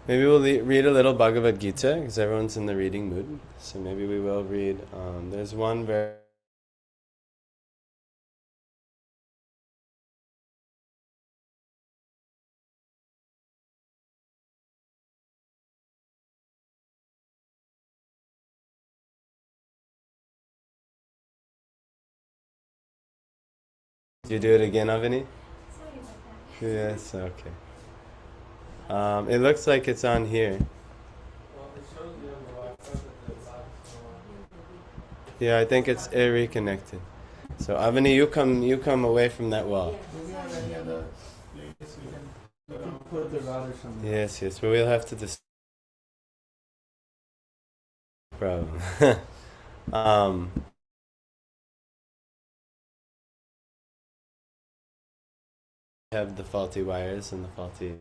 Maybe we'll read a little Bhagavad Gita, because everyone's in the reading mood. So maybe we will read, there's one very... You do it again, Avani? Sorry about that. Yes, okay. It looks like it's on here. Yeah, I think it's reconnected. So Avani, you come away from that wall. Do we have any other place we can put the rod or something? Yes, but we'll have to problem. Have the faulty wires and the faulty...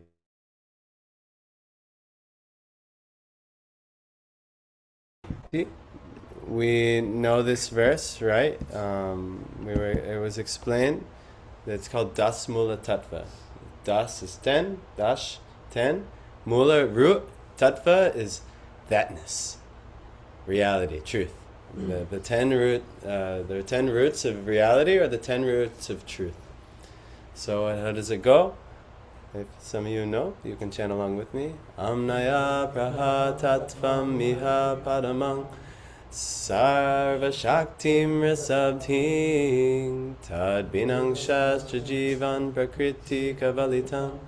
We know this verse, right? It was explained that it's called Das Mula Tattva. Das is 10, Dash, 10. Mula, root, Tattva is thatness, reality, truth. The 10 root, there are 10 roots of reality, or the 10 roots of truth. So how does it go? If some of you know, you can chant along with me. Amnaya praha tattvam miha padamang sarva shaktim rasabdhing tad binang shastra jivan prakriti kavalitam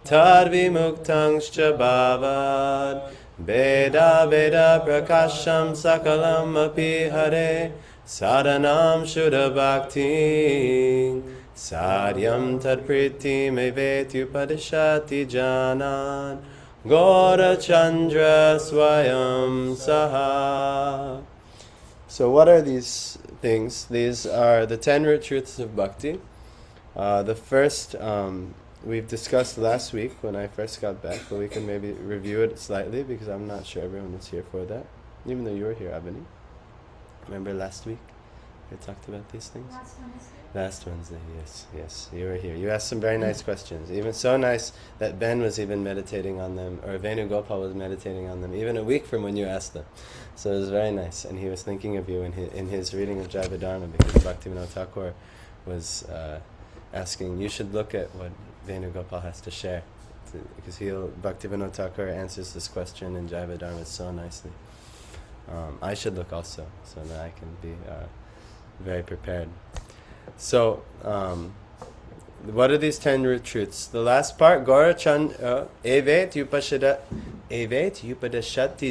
tad vimuktangshcha bhavad beda beda prakasham sakalam api hare sadhanam shuddha bhakti Saryam tadpriti mevetu padishati janan Gaura Chandra Swayam Saha. So what are these things? These are the 10 root truths of Bhakti. The first we've discussed last week when I first got back, but we can maybe review it slightly because I'm not sure everyone was here for that. Even though you were here, Abhini. Remember last week? We talked about these things? Last Wednesday, yes, you were here. You asked some very nice questions. Even so nice that Ben was even meditating on them, or Venugopal was meditating on them, even a week from when you asked them. So it was very nice, and he was thinking of you in his reading of Jayavadharma, because Bhaktivinoda Thakur was asking, you should look at what Venugopal has to share, because Bhaktivinoda Thakur answers this question in Jayavadharma so nicely. I should look also, so that I can be very prepared. So, what are these 10 root truths? The last part, Gaura Chandra, Evet Yupadashati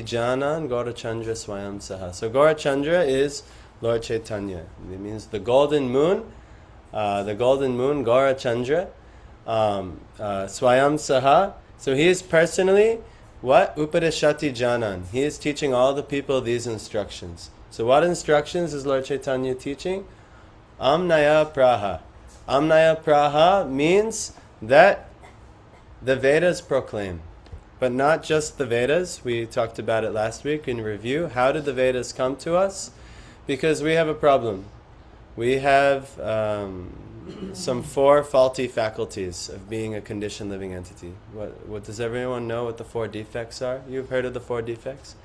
Janan Gaura Chandra Swayam Saha. So, Gaura Chandra is Lord Chaitanya. It means the golden moon, Gaura Chandra, Swayam Saha. So, he is personally, what? Upadashati Janan. He is teaching all the people these instructions. So, what instructions is Lord Chaitanya teaching? Amnaya Praha. Amnaya Praha means that the Vedas proclaim. But not just the Vedas. We talked about it last week in review. How did the Vedas come to us? Because we have a problem. We have some 4 faulty faculties of being a conditioned living entity. What does everyone know what the 4 defects are? You've heard of the 4 defects?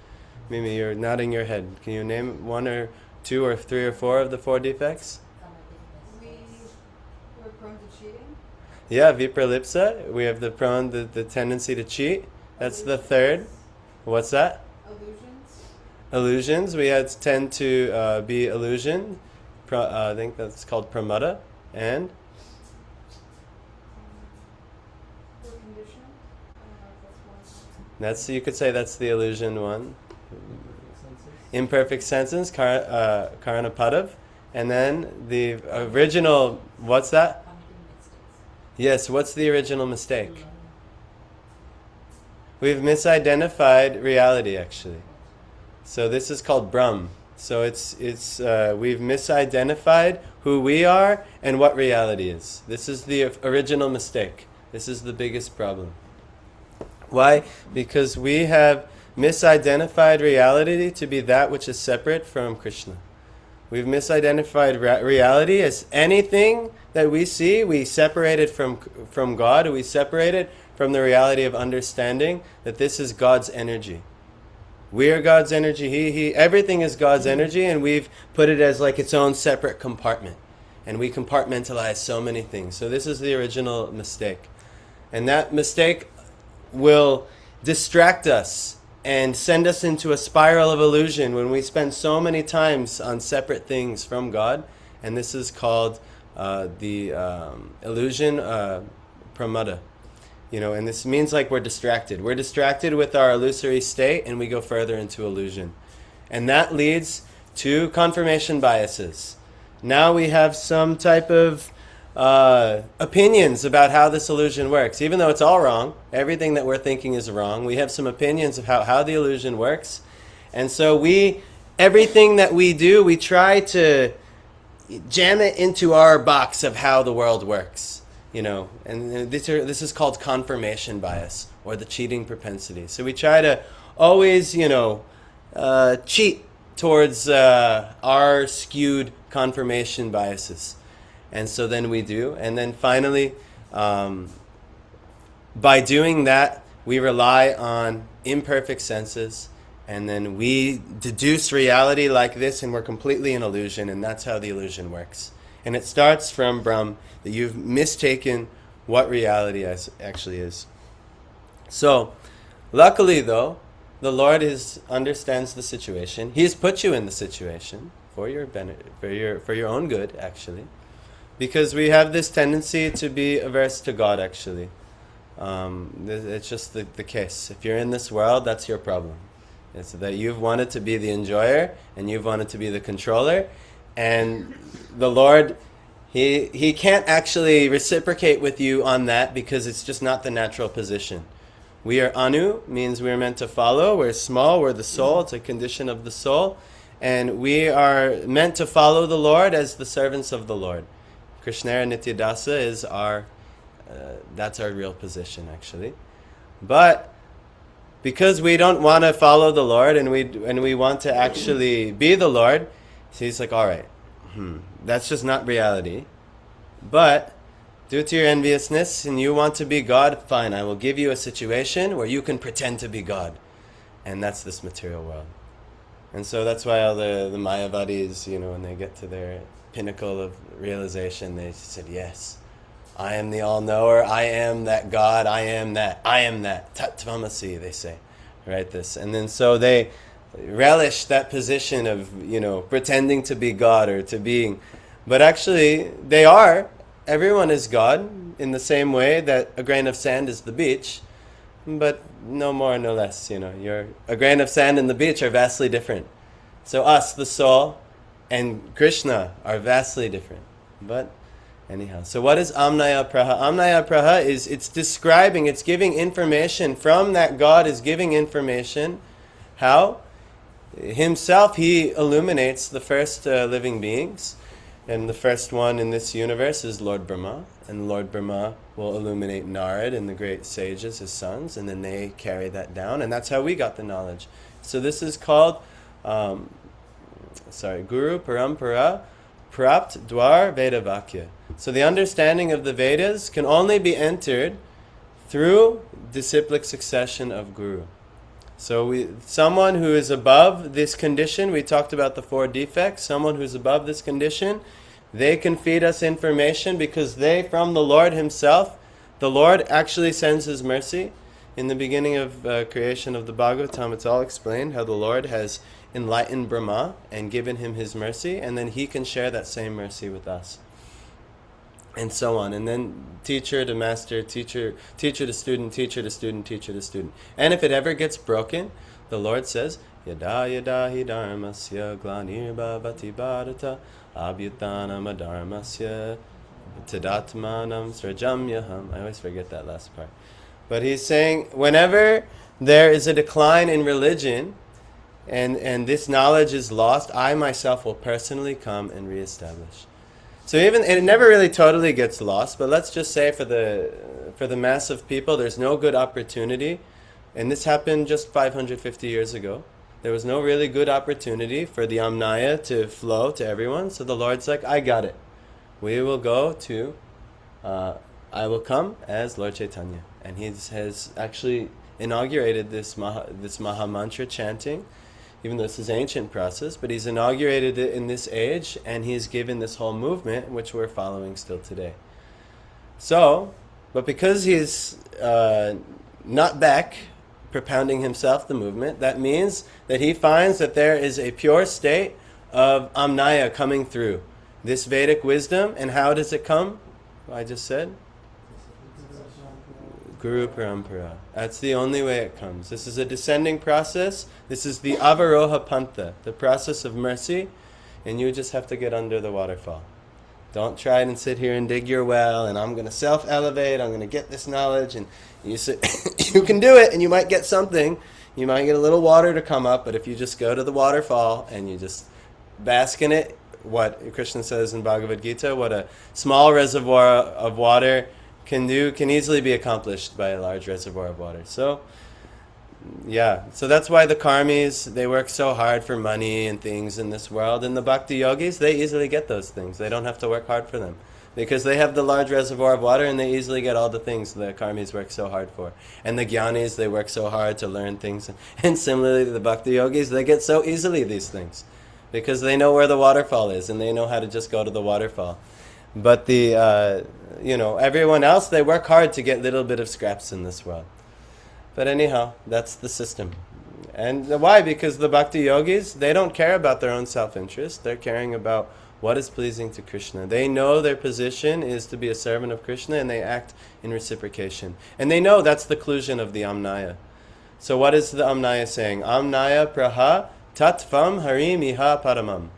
Mimi, you're nodding your head. Can you name 1 or 2 or 3 or 4 of the 4 defects? We're prone to cheating. Yeah, vipralipsa. We have the tendency to cheat. That's the 3rd. What's that? Illusions. We tend to be illusion. I think that's called pramada. And? We're conditioned. I don't know if That's, you could say that's the illusion one. Imperfect senses, karanapadav. And then the original, what's that? Yes, what's the original mistake? We've misidentified reality, actually. So this is called Brahm. So we've misidentified who we are and what reality is. This is the original mistake. This is the biggest problem. Why? Because we have misidentified reality to be that which is separate from Krishna. We've misidentified reality as anything that we see, we separate it from God, or we separate it from the reality of understanding that this is God's energy. We are God's energy. Everything is God's energy, and we've put it as like its own separate compartment. And we compartmentalize so many things. So this is the original mistake. And that mistake will distract us and send us into a spiral of illusion when we spend so many times on separate things from God. And this is called the illusion pramada. And this means like we're distracted. We're distracted with our illusory state, and we go further into illusion. And that leads to confirmation biases. Now we have some type of opinions about how this illusion works. Even though it's all wrong, everything that we're thinking is wrong, we have some opinions of how the illusion works. And so everything that we do, we try to jam it into our box of how the world works. And this is called confirmation bias, or the cheating propensity. So we try to always, cheat towards our skewed confirmation biases. And so then we do. And then finally, by doing that, we rely on imperfect senses. And then we deduce reality like this, and we're completely in illusion. And that's how the illusion works. And it starts from Brahm, that you've mistaken what reality actually is. So, luckily though, the Lord understands the situation. He's put you in the situation for your benefit, for your own good, actually, because we have this tendency to be averse to God. Actually, it's just the case. If you're in this world, that's your problem. It's that you've wanted to be the enjoyer and you've wanted to be the controller, and the Lord, He can't actually reciprocate with you on that because it's just not the natural position. We are anu, means we're meant to follow. We're small, we're the soul. It's a condition of the soul. And we are meant to follow the Lord as the servants of the Lord. Krishnara Nityadasa is that's our real position, actually. But because we don't want to follow the Lord, and we want to actually be the Lord, He's like, all right, that's just not reality. But due to your enviousness and you want to be God, fine, I will give you a situation where you can pretend to be God. And that's this material world. And so that's why all the Mayavadis, when they get to their pinnacle of realization, they said, yes, I am the all-knower, I am that God, I am that, Tat-tvamasi, they say. Right, this. And then so they relish that position of, pretending to be God or to being. But actually, they are. Everyone is God in the same way that a grain of sand is the beach. But no more, no less. A grain of sand and the beach are vastly different. So us, the soul, and Krishna are vastly different. But anyhow, so what is Amnaya Praha? Amnaya Praha is, it's describing, it's giving information from that God is giving information. How? Himself, He illuminates the first living beings. And the first one in this universe is Lord Brahma. And Lord Brahma will illuminate Narad and the great sages, his sons. And then they carry that down. And that's how we got the knowledge. So this is called, Guru Parampara Prapt Dwar Veda Vakya. So the understanding of the Vedas can only be entered through disciplic succession of Guru. So someone who is above this condition, we talked about the 4 defects, someone who's above this condition, they can feed us information because they, from the Lord Himself, the Lord actually sends His mercy. In the beginning of creation of the Bhagavatam, it's all explained how the Lord has enlightened Brahma and given him His mercy, and then he can share that same mercy with us. And so on. And then teacher to master, teacher to student, teacher to student, teacher to student. And if it ever gets broken, the Lord says, Yada yada hi dharmasya glanir bhavati bharata abhyutanam adharmasya tadatmanam srajamyaham. I always forget that last part. But He's saying, whenever there is a decline in religion and this knowledge is lost, I myself will personally come and reestablish. So even, and it never really totally gets lost, but let's just say for the mass of people, there's no good opportunity. And this happened just 550 years ago. There was no really good opportunity for the Amnaya to flow to everyone. So the Lord's like, I got it. We will go to, I will come as Lord Chaitanya. And he has actually inaugurated this Maha Mantra chanting, even though this is an ancient process, but he's inaugurated it in this age, and he's given this whole movement, which we're following still today. So, but because he's not back propounding himself the movement, that means that he finds that there is a pure state of Amnaya coming through this Vedic wisdom. And how does it come? I just said Guru Parampara. That's the only way it comes. This is a descending process. This is the Avaroha Pantha, the process of mercy, and you just have to get under the waterfall. Don't try and sit here and dig your well, and I'm going to self-elevate, I'm going to get this knowledge, and you you can do it, and you might get something. You might get a little water to come up, but if you just go to the waterfall and you just bask in it, what Krishna says in Bhagavad Gita, what a small reservoir of water can do, can easily be accomplished by a large reservoir of water. So, yeah, so that's why the karmis, they work so hard for money and things in this world, and the bhakti yogis, they easily get those things. They don't have to work hard for them, because they have the large reservoir of water, and they easily get all the things the karmis work so hard for. And the jnanis, they work so hard to learn things. And similarly, the bhakti yogis, they get so easily these things, because they know where the waterfall is, and they know how to just go to the waterfall. But the, everyone else, they work hard to get little bit of scraps in this world. But anyhow, that's the system. And why? Because the bhakti yogis, they don't care about their own self-interest. They're caring about what is pleasing to Krishna. They know their position is to be a servant of Krishna, and they act in reciprocation. And they know that's the conclusion of the Amnaya. So what is the Amnaya saying? Amnaya praha tatvam harim iha paramam.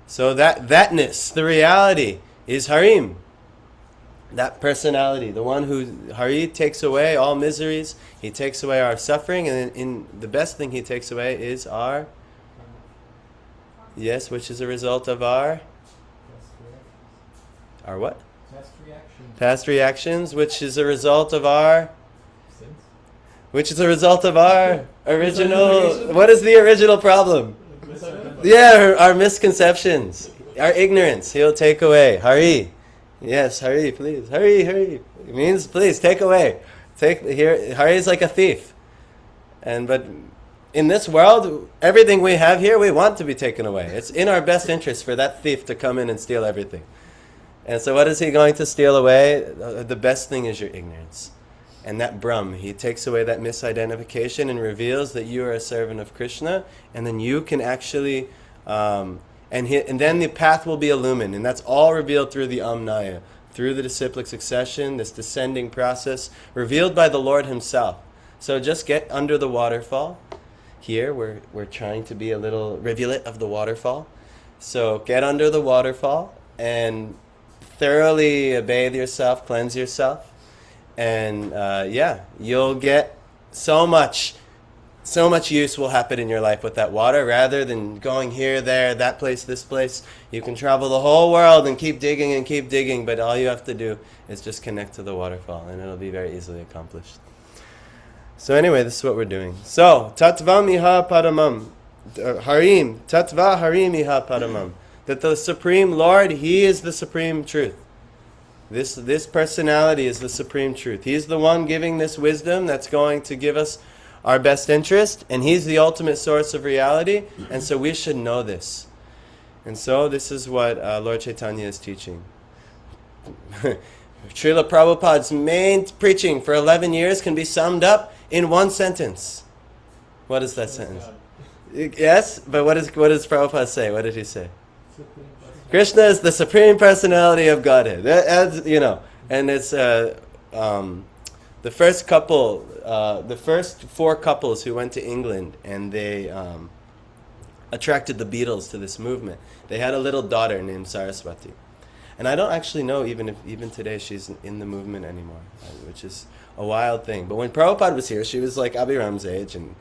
So thatness, the reality, is harim. That personality, the one who, Hari takes away all miseries, he takes away our suffering, and in the best thing he takes away is our, yes, which is a result of our what? Past reactions, which is a result of our Sins? which is a result of our original, what is the original problem? Yeah, our misconceptions, our ignorance, he'll take away. Hari. Yes, hurry, please. Hurry. It means, please, take away. Hurry is like a thief. But in this world, everything we have here, we want to be taken away. It's in our best interest for that thief to come in and steal everything. And so what is he going to steal away? The best thing is your ignorance. And that Brahm, he takes away that misidentification and reveals that you are a servant of Krishna, and then you can actually... And then the path will be illumined, and that's all revealed through the Amnaya, through the disciplic succession, this descending process, revealed by the Lord himself. So just get under the waterfall. Here, we're trying to be a little rivulet of the waterfall. So get under the waterfall and thoroughly bathe yourself, cleanse yourself, and you'll get so much use will happen in your life with that water. Rather than going here, there, that place, this place, you can travel the whole world and keep digging, but all you have to do is just connect to the waterfall, and it'll be very easily accomplished. So anyway, this is what we're doing. So, tatvam iha paramam, harim, tatva harim iha paramam, that the Supreme Lord, he is the supreme truth. This personality is the supreme truth. He's the one giving this wisdom that's going to give us our best interest, and he's the ultimate source of reality, and so we should know this. And so this is what Lord Chaitanya is teaching. Srila Prabhupada's main preaching for 11 years can be summed up in one sentence. What is that sentence? Yes, but what does Prabhupada say? What did he say? Krishna is the Supreme Personality of Godhead. And it's the first four couples who went to England, and they attracted the Beatles to this movement. They had a little daughter named Saraswati. And I don't actually know even today she's in the movement anymore, which is a wild thing. But when Prabhupada was here, she was like Abhiram's age, and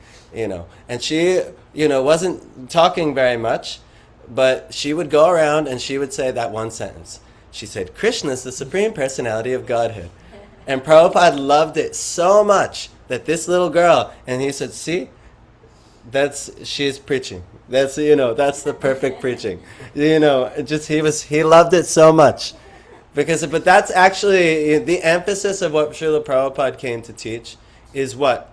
she wasn't talking very much, but she would go around and she would say that one sentence. She said, Krishna is the Supreme Personality of Godhead. And Prabhupada loved it so much that this little girl, and he said, see, she's preaching. That's the perfect preaching. He loved it so much. But that's actually the emphasis of what Srila Prabhupada came to teach is what?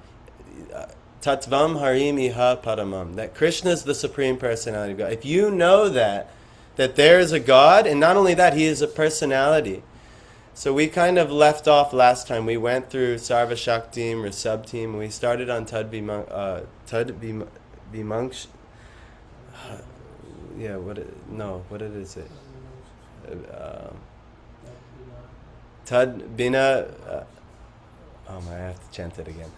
Tattvam harim iha paramam. That Krishna is the Supreme Personality of God. If you know that there is a God, and not only that, He is a personality. So we kind of left off last time. We went through Sarva Shaktim, or sub-team, and we started on Tad Vimangsh. Yeah, what is it? Tad Bina. Oh my, I have to chant it again.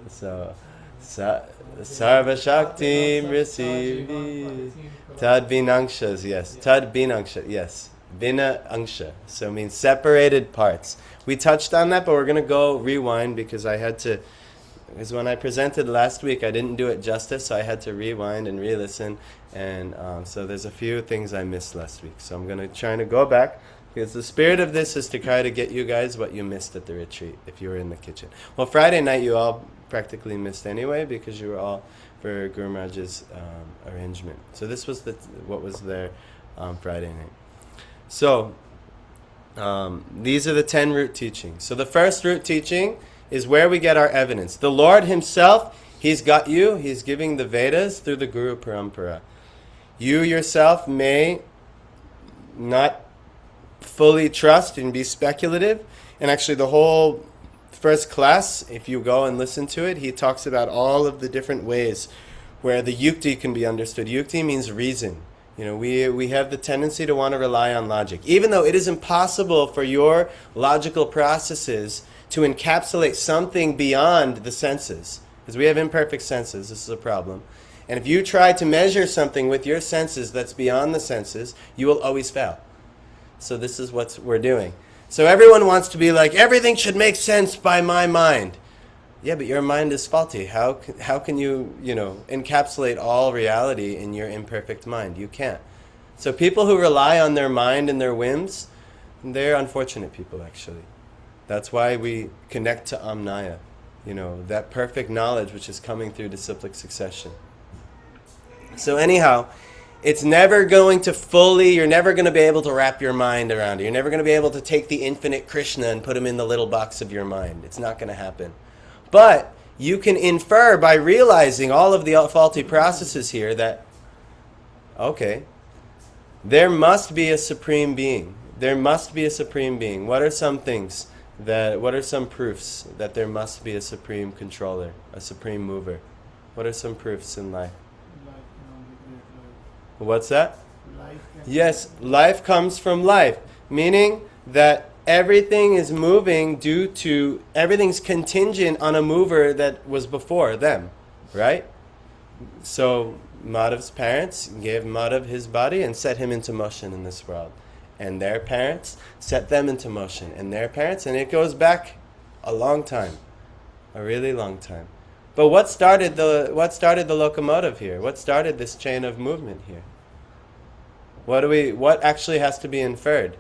Sarva Shaktim receive. Tad Binangshas, yes. Tad Binangsha, yes. Bina Angsha. So it means separated parts. We touched on that, but we're going to go rewind because when I presented last week, I didn't do it justice, so I had to rewind and re-listen. And so there's a few things I missed last week. So I'm going to try to go back because the spirit of this is to try to get you guys what you missed at the retreat if you were in the kitchen. Well, Friday night you all practically missed anyway because you were all for Guru Maharaj's arrangement. So this was what was there Friday night. So, these are the 10 root teachings. So the first root teaching is where we get our evidence. The Lord Himself, He's got you. He's giving the Vedas through the Guru Parampara. You yourself may not fully trust and be speculative. And actually the whole first class, if you go and listen to it, he talks about all of the different ways where the yukti can be understood. Yukti means reason. You know, we have the tendency to want to rely on logic. Even though it is impossible for your logical processes to encapsulate something beyond the senses. Because we have imperfect senses, this is a problem. And if you try to measure something with your senses that's beyond the senses, you will always fail. So this is what we're doing. So everyone wants to be like, everything should make sense by my mind. Yeah, but your mind is faulty. How can you encapsulate all reality in your imperfect mind? You can't. So people who rely on their mind and their whims, they're unfortunate people, actually. That's why we connect to Amnaya, that perfect knowledge which is coming through disciplic succession. So anyhow, it's never going to you're never going to be able to wrap your mind around it. You're never going to be able to take the infinite Krishna and put him in the little box of your mind. It's not going to happen. But you can infer by realizing all of the faulty processes here that, okay, there must be a supreme being. There must be a supreme being. What are some proofs that there must be a supreme controller, a supreme mover? What are some proofs in life? What's that? Yes, life comes from life, meaning that everything is moving everything's contingent on a mover that was before them, right? So Madhav's parents gave Madhav his body and set him into motion in this world. And their parents set them into motion. And their parents, and it goes back a long time, a really long time. But what started the locomotive here? What started this chain of movement here? What actually has to be inferred?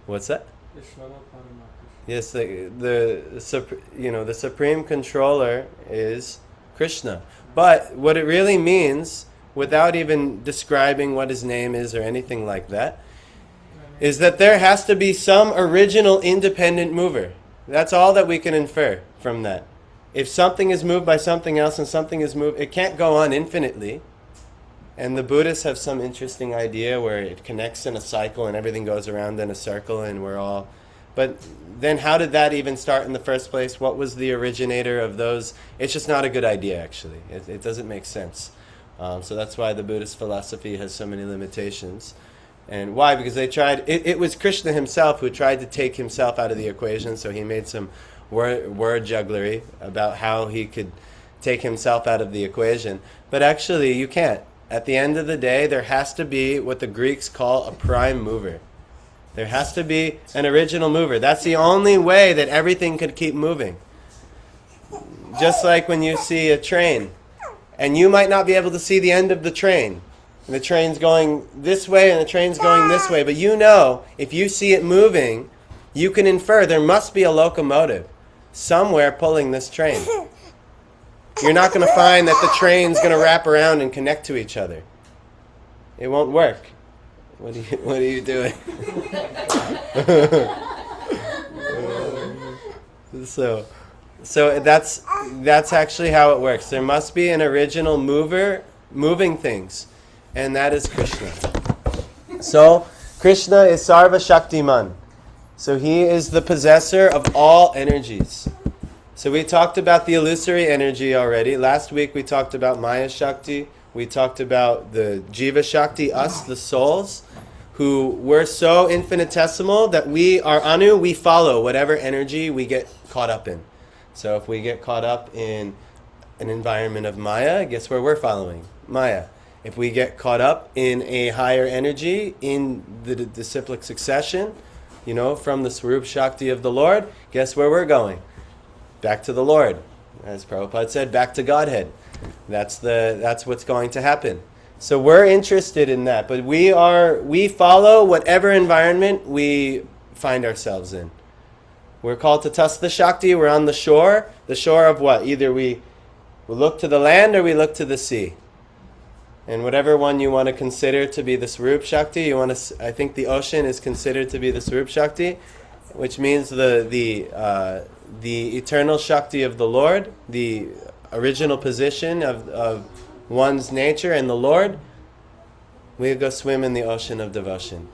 What's that? Yes, the supreme controller is Krishna. But what it really means, without even describing what his name is or anything like that, is that there has to be some original independent mover. That's all that we can infer from that. If something is moved by something else and something is moved, it can't go on infinitely. And the Buddhists have some interesting idea where it connects in a cycle and everything goes around in a circle and we're all... But then how did that even start in the first place? What was the originator of those? It's just not a good idea, actually. It doesn't make sense. So that's why the Buddhist philosophy has so many limitations. And why? Because they tried... It was Krishna himself who tried to take himself out of the equation, so he made some word jugglery about how he could take himself out of the equation. But actually, you can't. At the end of the day, there has to be what the Greeks call a prime mover. There has to be an original mover. That's the only way that everything could keep moving. Just like when you see a train, and you might not be able to see the end of the train. And the train's going this way and the train's going this way. But if you see it moving, you can infer there must be a locomotive somewhere pulling this train. You're not going to find that the train's going to wrap around and connect to each other. It won't work. What are you doing? So that's actually how it works. There must be an original mover moving things, and that is Krishna. So Krishna is Sarva Shaktiman. So he is the possessor of all energies. So we talked about the illusory energy already. Last week we talked about Maya Shakti. We talked about the Jiva Shakti, us, the souls, who we're so infinitesimal that we follow whatever energy we get caught up in. So if we get caught up in an environment of Maya, guess where we're following? Maya. If we get caught up in a higher energy in the disciplic succession, from the Swarup Shakti of the Lord, guess where we're going? Back to the Lord. As Prabhupada said, back to Godhead. That's what's going to happen. So we're interested in that, but we follow whatever environment we find ourselves in. We're called to Tasta Shakti. We're on the shore. The shore of what? Either we look to the land or we look to the sea. And whatever one you want to consider to be the Swarup Shakti, I think the ocean is considered to be the Swarup Shakti, which means the eternal Shakti of the Lord, the original position of one's nature and the Lord. We go swim in the ocean of devotion,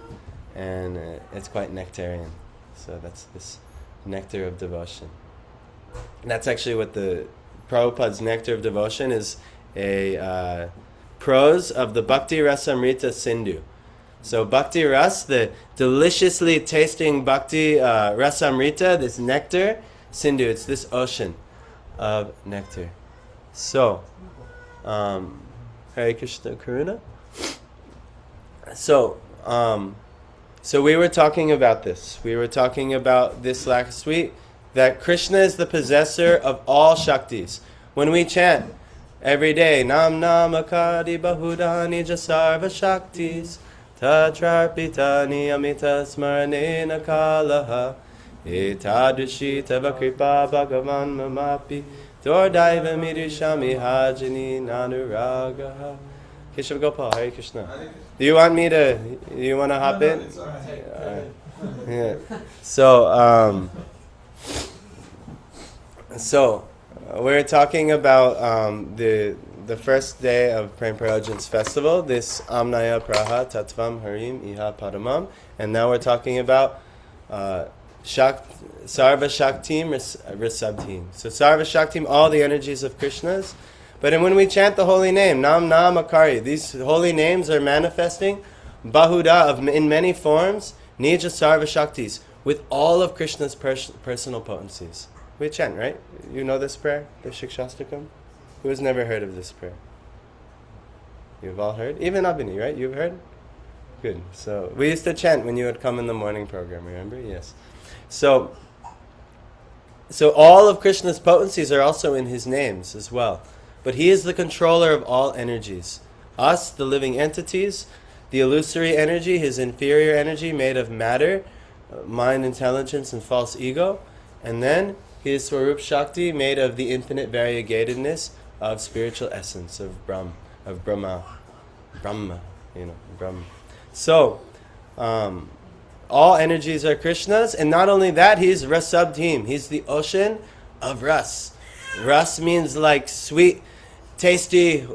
and it's quite nectarian. So that's this nectar of devotion. And that's actually what the Prabhupada's nectar of devotion is, a prose of the Bhakti Rasamrita Sindhu. So Bhakti Ras, the deliciously tasting Bhakti Rasamrita, this nectar, Sindhu, it's this ocean of nectar. So, Hare Krishna Karuna. So we were talking about this. We were talking about this last week, that Krishna is the possessor of all Shaktis. When we chant every day, Nam Namakadi Bahudani Jasarva Shaktis, Tatrarpitani Amita Smaranena Kalaha, Etadrishi Tava Kripa Bhagavan Mamapi, Dordaiva Mirishami Hajini Nanuragaha. Keshav Gopal, Hare Krishna. Do you want to hop in? It's all right. Yeah. So we're talking about the first day of Prem Parajan's festival, this Amnaya Praha Tattvam Harim Iha Paramam, and now we're talking about Sarva Shaktim Risabdhim. So Sarva Shaktim, all the energies of Krishna's. But when we chant the holy name, Nam Nam Akari, these holy names are manifesting Bahuda in many forms, Nija Sarva Shaktis, with all of Krishna's personal potencies. We chant, right? You know this prayer, the Shikshastakam? Who has never heard of this prayer? You've all heard? Even Abhini, right? You've heard? Good. So we used to chant when you would come in the morning program, remember? Yes. So all of Krishna's potencies are also in his names as well. But he is the controller of all energies. Us, the living entities, the illusory energy, his inferior energy made of matter, mind, intelligence, and false ego. And then his Swarup Shakti made of the infinite variegatedness of spiritual essence, of Brahma. Brahma. So, all energies are Krishna's, and not only that, he's Rasabdhim. He's the ocean of Ras. Ras means like sweet, tasty,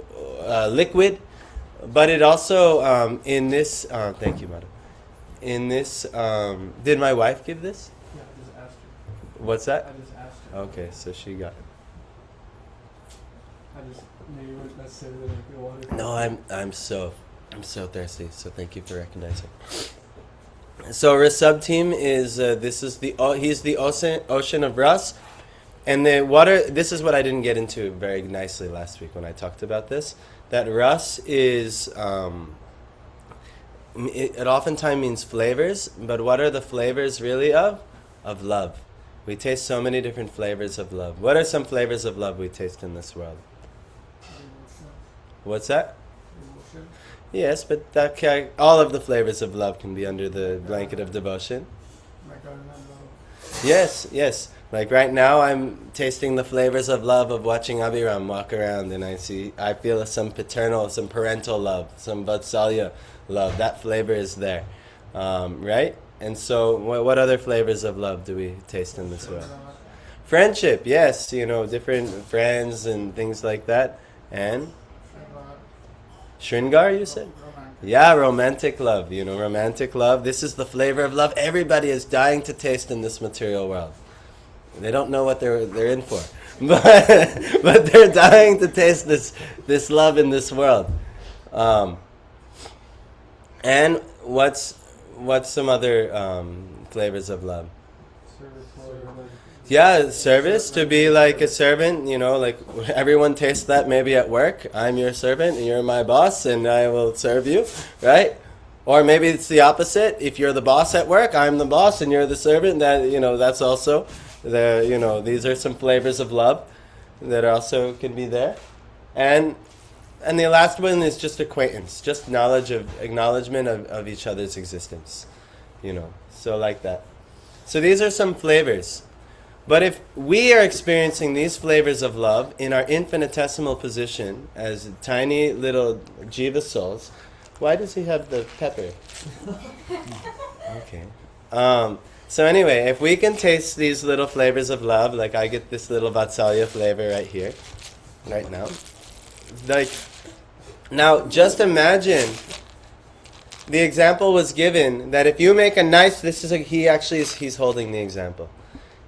liquid, but it also, in this, thank you, madam. In this, did my wife give this? Yeah, I just asked her. What's that? I just asked her. Okay, so she got it. Maybe you weren't necessarily like the water. No, I'm so thirsty. So thank you for recognizing. So Rasabdhim is he's the ocean of Ras, and the water. This is what I didn't get into very nicely last week when I talked about this. That Ras is it oftentimes means flavors, but what are the flavors really of? Of love. We taste so many different flavors of love. What are some flavors of love we taste in this world? What's that? Emotion. Yes, but all of the flavors of love can be under the blanket of devotion. Like our love. Yes. Like right now, I'm tasting the flavors of love of watching Abhiram walk around, and I feel some paternal, some parental love, some Vatsalya love. That flavor is there, right? And so, what other flavors of love do we taste in this world? Friendship, yes, different friends and things like that. And Shringar, you said? Yeah, romantic love. Romantic love. This is the flavor of love everybody is dying to taste in this material world. They don't know what they're in for, but they're dying to taste this love in this world. And what's some other flavors of love? Yeah, service, to be like a servant, like everyone tastes that maybe at work. I'm your servant and you're my boss and I will serve you, right? Or maybe it's the opposite. If you're the boss at work, I'm the boss and you're the servant. That's also these are some flavors of love that also can be there. And the last one is just acquaintance, just acknowledgement of each other's existence, so like that. So these are some flavors. But if we are experiencing these flavors of love in our infinitesimal position as tiny little jiva souls, why does he have the pepper? Okay. So anyway, if we can taste these little flavors of love, like I get this little Vatsalya flavor right here, right now. Now just imagine, the example was given that if you make a nice, he's holding the example.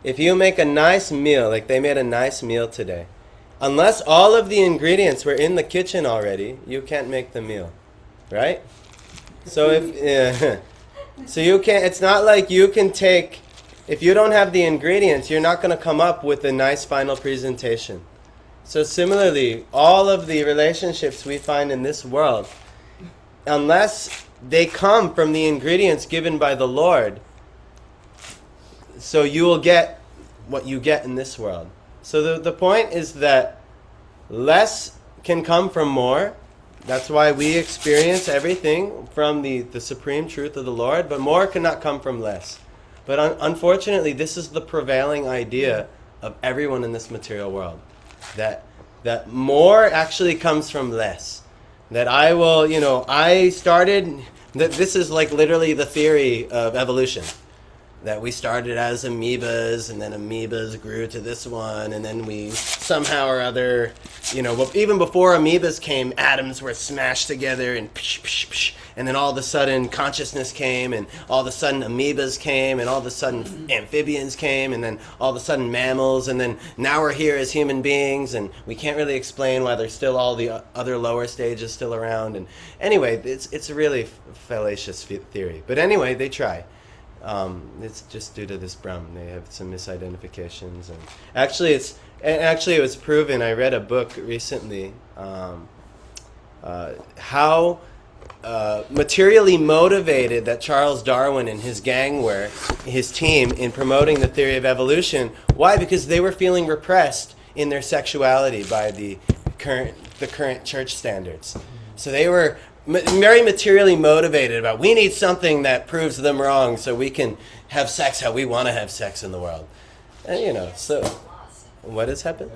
If you make a nice meal, like they made a nice meal today, unless all of the ingredients were in the kitchen already, you can't make the meal, right? So so you can't. It's not like you can take. If you don't have the ingredients, you're not going to come up with a nice final presentation. So similarly, all of the relationships we find in this world, unless they come from the ingredients given by the Lord, so you will get what you get in this world. So the point is that less can come from more. That's why we experience everything from the supreme truth of the Lord, but more cannot come from less. But unfortunately, this is the prevailing idea of everyone in this material world. That more actually comes from less. That this is like literally the theory of evolution. That we started as amoebas, and then amoebas grew to this one, and then we somehow or other, even before amoebas came, atoms were smashed together, and and then all of a sudden consciousness came, and all of a sudden amoebas came, and all of a sudden amphibians came, and then all of a sudden mammals, and then now we're here as human beings, and we can't really explain why there's still all the other lower stages still around. And anyway, it's a really fallacious theory. But anyway, they try. It's just due to this Brahm. They have some misidentifications, and actually it was proven. I read a book recently, how materially motivated that Charles Darwin and his gang were, his team, in promoting the theory of evolution. Why? Because they were feeling repressed in their sexuality by the current church standards. So they were very materially motivated about, we need something that proves them wrong so we can have sex how we want to have sex in the world. And so what has happened?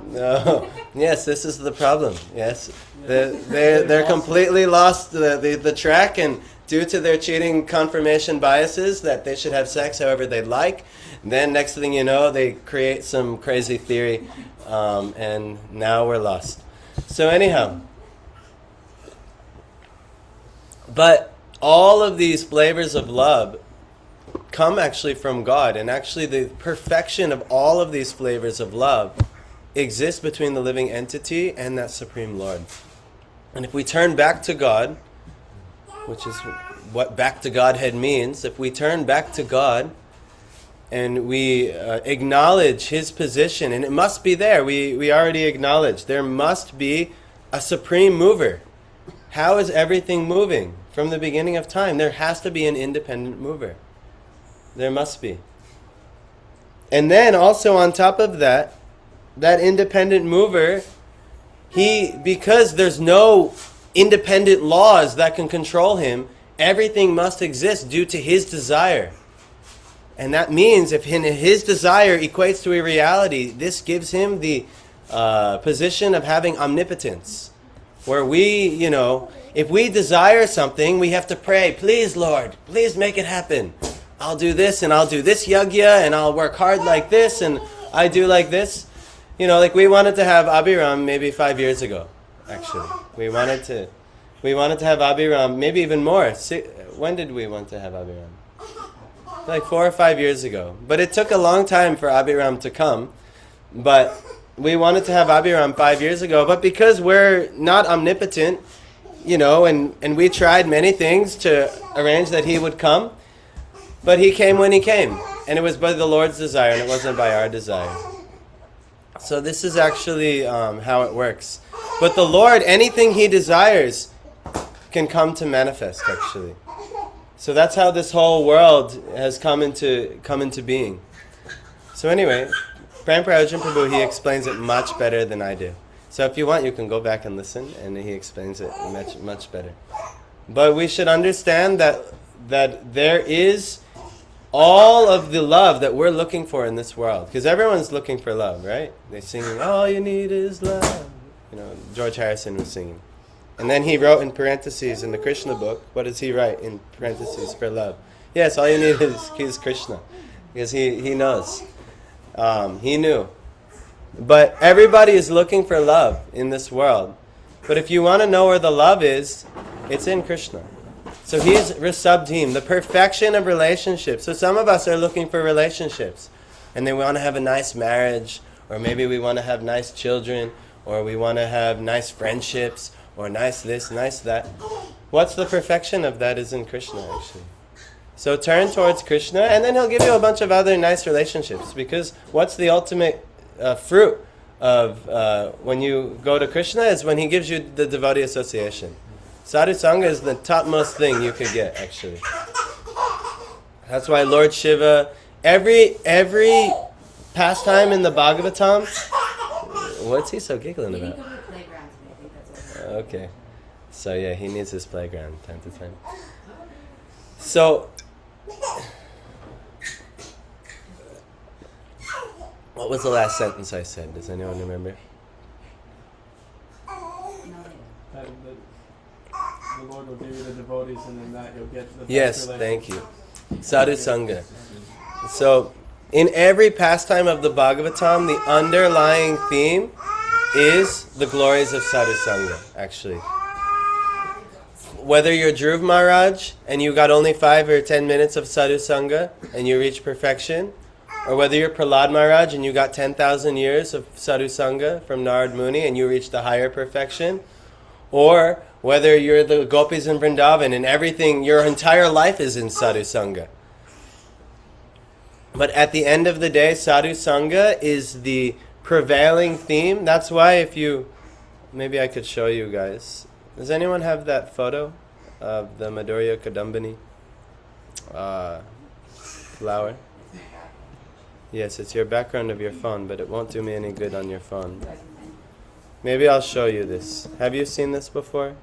No. Yes, this is the problem. Yes. They're completely lost the track, and due to their cheating confirmation biases that they should have sex however they'd like, then next thing you know, they create some crazy theory, and now we're lost. So anyhow, but all of these flavors of love come actually from God, and actually the perfection of all of these flavors of love exists between the living entity and that Supreme Lord. And if we turn back to God, which is what back to Godhead means, if we turn back to God and we acknowledge His position, and it must be there. We already acknowledge there must be a supreme mover. How is everything moving? From the beginning of time, there has to be an independent mover. There must be. And then also on top of that independent mover, because there's no independent laws that can control him, everything must exist due to his desire. And that means if his desire equates to a reality, this gives him the position of having omnipotence. Where we, if we desire something, we have to pray, please Lord, please make it happen. I'll do this and I'll do this yagya and I'll work hard like this and I do like this. Like we wanted to have Abhiram maybe 5 years ago, actually. We wanted to have Abhiram maybe even more. When did we want to have Abhiram? Like 4 or 5 years ago. But it took a long time for Abhiram to come. But we wanted to have Abhiram 5 years ago. But because we're not omnipotent, and we tried many things to arrange that he would come, but he came when he came. And it was by the Lord's desire, and it wasn't by our desire. So this is actually how it works. But the Lord, anything he desires can come to manifest, actually. So that's how this whole world has come into being. So anyway, Prabhupada Arjun Prabhu, he explains it much better than I do. So if you want, you can go back and listen, and he explains it much, much better. But we should understand that there is all of the love that we're looking for in this world. Because everyone's looking for love, right? They're singing, all you need is love. George Harrison was singing. And then he wrote in parentheses in the Krishna book, what does he write in parentheses for love? Yes, all you need is Krishna. Because he knows. He knew. But everybody is looking for love in this world. But if you want to know where the love is, it's in Krishna. So he's Risabdhim, the perfection of relationships. So some of us are looking for relationships. And they want to have a nice marriage, or maybe we want to have nice children, or we want to have nice friendships, or nice this, nice that. What's the perfection of that is in Krishna, actually. So turn towards Krishna, and then he'll give you a bunch of other nice relationships. Because what's the ultimate fruit of when you go to Krishna is when he gives you the devotee association. Sadhu Sangha is the topmost thing you could get, actually. That's why Lord Shiva, every pastime in the Bhagavatam, what's he so giggling about? Okay. So yeah, he needs his playground time to time. So, what was the last sentence I said? Does anyone remember? That the Lord will give you the devotees, and then that you'll get the Yes, thank you. Sadhu Sangha. So, in every pastime of the Bhagavatam, the underlying theme is the glories of Sadhu Sangha, actually. Whether you're Dhruv Maharaj and you got only 5 or 10 minutes of Sadhu Sangha and you reach perfection, or whether you're Prahlad Maharaj and you got 10,000 years of Sadhu Sangha from Narad Muni and you reach the higher perfection, or whether you're the Gopis in Vrindavan and everything, your entire life is in Sadhu Sangha. But at the end of the day, Sadhu Sangha is the prevailing theme. That's why maybe I could show you guys. Does anyone have that photo of the Madhurya Kadambini flower? Yes, it's your background of your phone, but it won't do me any good on your phone. Maybe I'll show you this. Have you seen this before?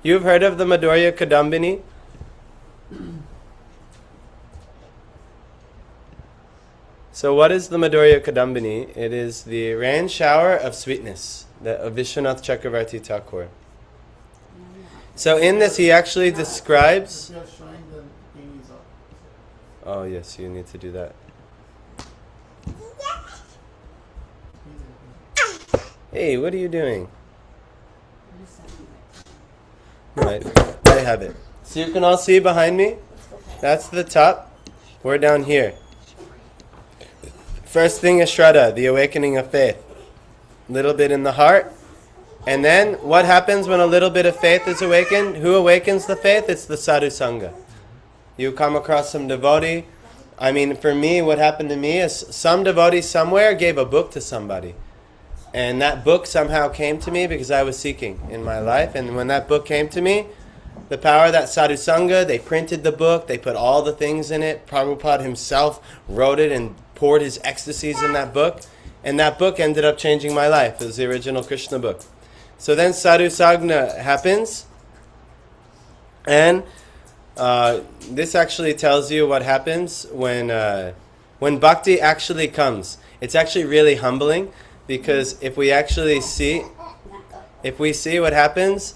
You've heard of the Madhurya Kadambini? So what is the Madhurya Kadambini? It is the rain shower of sweetness of Vishwanath Chakravarti Thakur. So in this he actually describes... Oh yes, you need to do that. Hey, what are you doing? Right, I have it. So you can all see behind me? That's the top. We're down here. First thing is Shraddha, the awakening of faith. Little bit in the heart. And then, what happens when a little bit of faith is awakened? Who awakens the faith? It's the Sadhu Sangha. You come across some devotee. I mean, for me, what happened to me is some devotee somewhere gave a book to somebody. And that book somehow came to me because I was seeking in my life. And when that book came to me, the power of that Sadhu Sangha, they printed the book, they put all the things in it. Prabhupada himself wrote it and poured his ecstasies in that book. And that book ended up changing my life. It was the original Krishna book. So then Sadhu Sangha happens. And This actually tells you what happens when bhakti actually comes. It's actually really humbling, because if we see what happens,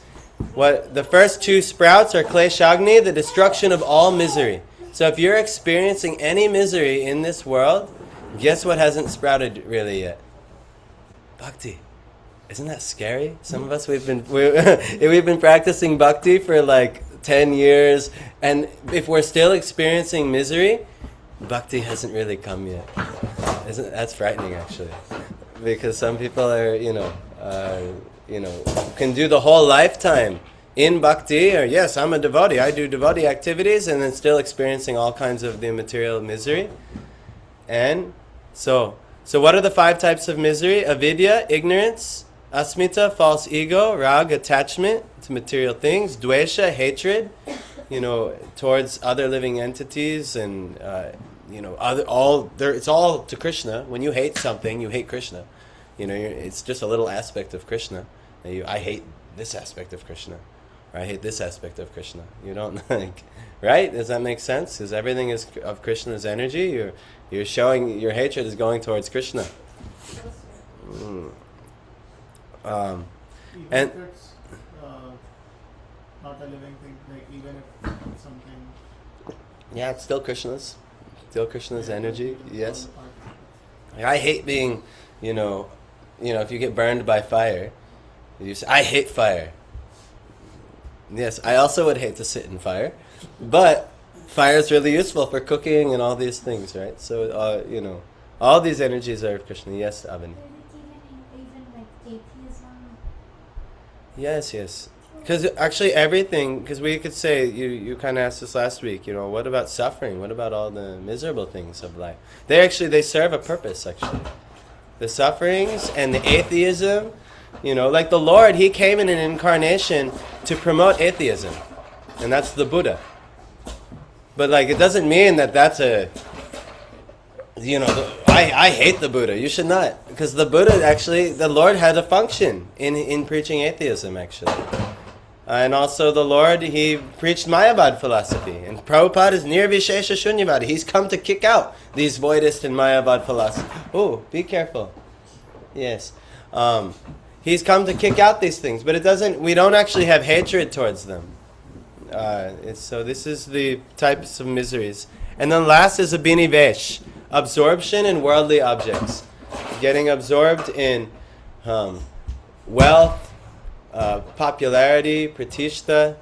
what the first two sprouts are kleshagni, the destruction of all misery. So if you're experiencing any misery in this world, guess what hasn't sprouted really yet? Bhakti. Isn't that scary? Some of us, we've been practicing bhakti for like 10 years, and if we're still experiencing misery, bhakti hasn't really come yet. That's frightening, actually, because some people are, can do the whole lifetime in bhakti, or yes, I'm a devotee, I do devotee activities, and then still experiencing all kinds of the material misery. And so what are the 5 types of misery? Avidya, ignorance; asmita, false ego; rag, attachment to material things; dvesha, hatred, towards other living entities, and it's all to Krishna. When you hate something, you hate Krishna. It's just a little aspect of Krishna. I hate this aspect of Krishna, or I hate this aspect of Krishna. You don't like, right? Does that make sense? Because everything is of Krishna's energy. You're showing your hatred is going towards Krishna. Even And- if it's not a living thing, like even if it's something. Yeah, it's still Krishna's. Still Krishna's energy. Yes. all part. I hate being, if you get burned by fire, you say, I hate fire. Yes, I also would hate to sit in fire, but fire is really useful for cooking and all these things, right? So, all these energies are of Krishna. Yes, Avani. Even like atheism. Yes. Because actually everything, because we could say, you kind of asked us last week, what about suffering? What about all the miserable things of life? They serve a purpose, actually. The sufferings and the atheism, like the Lord, He came in an incarnation to promote atheism. And that's the Buddha. But it doesn't mean that that's I hate the Buddha. You should not. Because the Buddha, actually, the Lord had a function in preaching atheism, actually. And also the Lord, He preached Mayavad philosophy. And Prabhupada is Nirvishesha Shunyavad. He's come to kick out these voidist and Mayavad philosophy. Oh, be careful. Yes. He's come to kick out these things. But we don't actually have hatred towards them. So this is the types of miseries. And then last is abhinivesh, absorption in worldly objects. Getting absorbed in wealth, popularity, pratishta.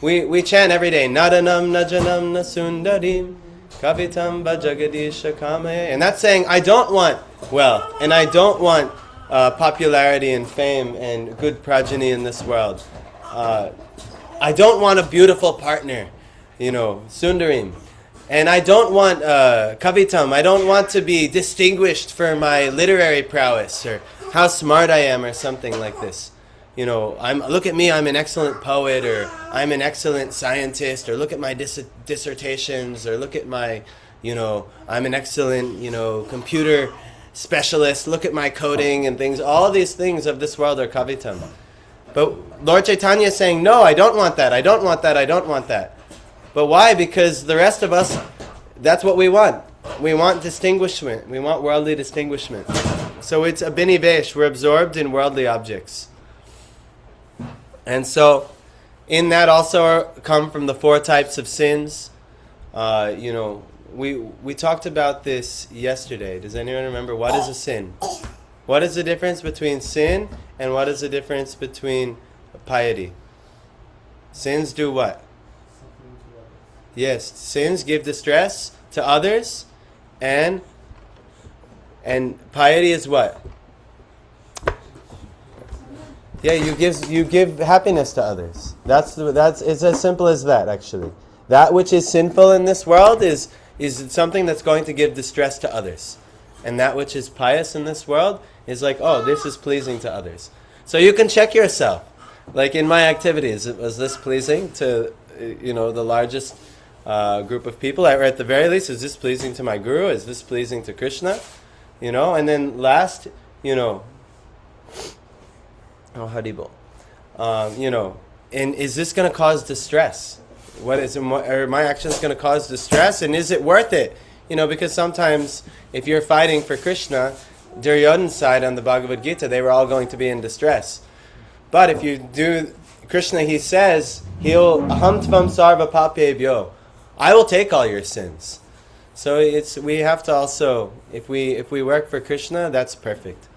we chant every day, Nadanam Najanam Nasundarim Kavitam Vajagadisha Kamaye. And that's saying, I don't want wealth, and I don't want popularity and fame and good progeny in this world. I don't want a beautiful partner, Sundarim. And I don't want kavitam. I don't want to be distinguished for my literary prowess or how smart I am or something like this. Look at me, I'm an excellent poet, or I'm an excellent scientist, or look at my dissertations, or look at my, I'm an excellent, computer specialist, look at my coding and things. All these things of this world are kavitam. But Lord Chaitanya is saying, no, I don't want that, I don't want that, I don't want that. But why? Because the rest of us, that's what we want. We want distinguishment. We want worldly distinguishment. So it's abhinivesh. We're absorbed in worldly objects. And so, in that also come from the 4 types of sins. We talked about this yesterday. Does anyone remember what is a sin? What is the difference between sin and what is the difference between piety? Sins do what? Yes, sins give distress to others, and piety is what? Yeah, you give happiness to others. That's it's as simple as that, actually. That which is sinful in this world is something that's going to give distress to others. And that which is pious in this world is like, oh, this is pleasing to others. So you can check yourself. Like in my activities, was this pleasing to the largest group of people? Or at the very least, is this pleasing to my guru? Is this pleasing to Krishna? And then last, oh, Haribol. And is this going to cause distress? What is are my actions going to cause distress, and is it worth it? Because sometimes if you're fighting for Krishna, Duryodhana's side on the Bhagavad Gita, they were all going to be in distress. But if you do Krishna, he says, he'll aham tvam sarva papebhyo. I will take all your sins. So we have to also, if we work for Krishna, that's perfect.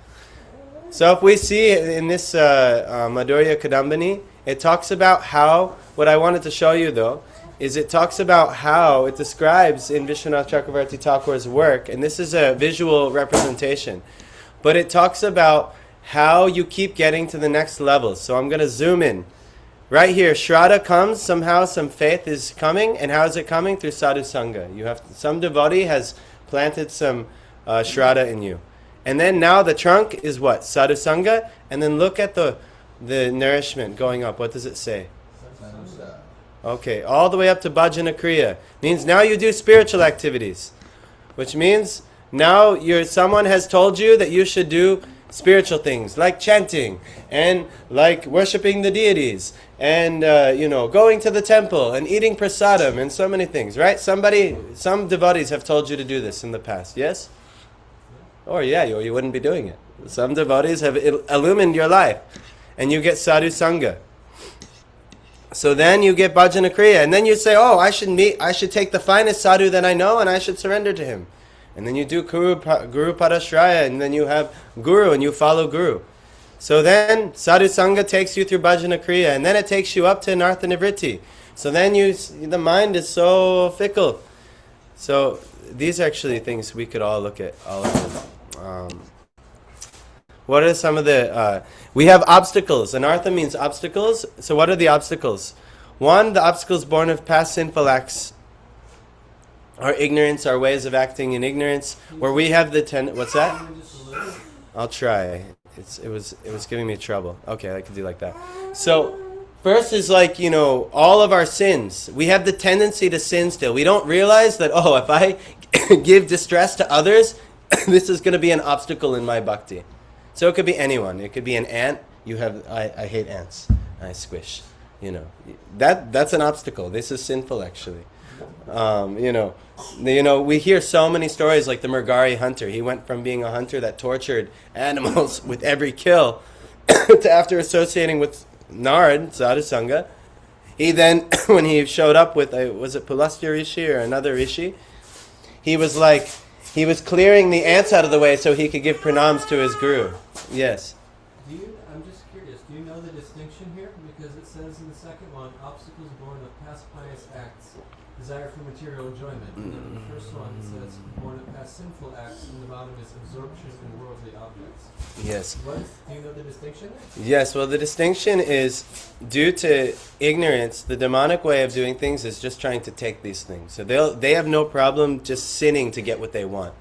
So if we see in this Madhurya Kadambini, it talks about how, what I wanted to show you though, is it talks about how it describes in Vishwanath Chakravarti Thakur's work, and this is a visual representation, but it talks about how you keep getting to the next level. So I'm going to zoom in. Right here, Shraddha comes, somehow some faith is coming, and how is it coming? Through Sadhu Sangha. Some devotee has planted some Shraddha in you. And then now the trunk is what? Sadhu Sangha, and then look at the nourishment going up. What does it say? Okay, all the way up to Bhajana Kriya. Means now you do spiritual activities. Which means now someone has told you that you should do spiritual things like chanting and like worshipping the deities and going to the temple and eating prasadam and so many things, right? Some devotees have told you to do this in the past, yes? Or you wouldn't be doing it. Some devotees have illumined your life and you get sadhu sangha. So then you get bhajana kriya and then you say, I should take the finest sadhu that I know and I should surrender to him. And then you do Guru Padashraya, and then you have Guru, and you follow Guru. So then Sadhu Sangha takes you through Bhajana Kriya, and then it takes you up to Nartha Nivritti. So then the mind is so fickle. So these are actually things we could all look at. All of them. What are some of the... we have obstacles. Anartha means obstacles. So what are the obstacles? One, the obstacles born of past sinful acts. Our ignorance, our ways of acting in ignorance, where we have the what's that? I'll try. It was giving me trouble. Okay, I can do like that. So, first is all of our sins. We have the tendency to sin still. We don't realize that, if I give distress to others, this is going to be an obstacle in my bhakti. So it could be anyone. It could be an ant. I hate ants. I squish. That's an obstacle. This is sinful actually. We hear so many stories like the Murgari hunter. He went from being a hunter that tortured animals with every kill to after associating with Narad, Sadhu Sangha. He then, when he showed up with, was it Pulastya Rishi or another Rishi? He was clearing the ants out of the way so he could give pranams to his guru. Yes. I'm just curious, do you know the distinction here? Because it says in the second one, obstacles born of past pious acts, desire for material enjoyment. And then in the first one it says born of past sinful acts, and the bottom is absorption in worldly objects. Yes. Do you know the distinction? Yes, well the distinction is due to ignorance, the demonic way of doing things is just trying to take these things. So they have no problem just sinning to get what they want.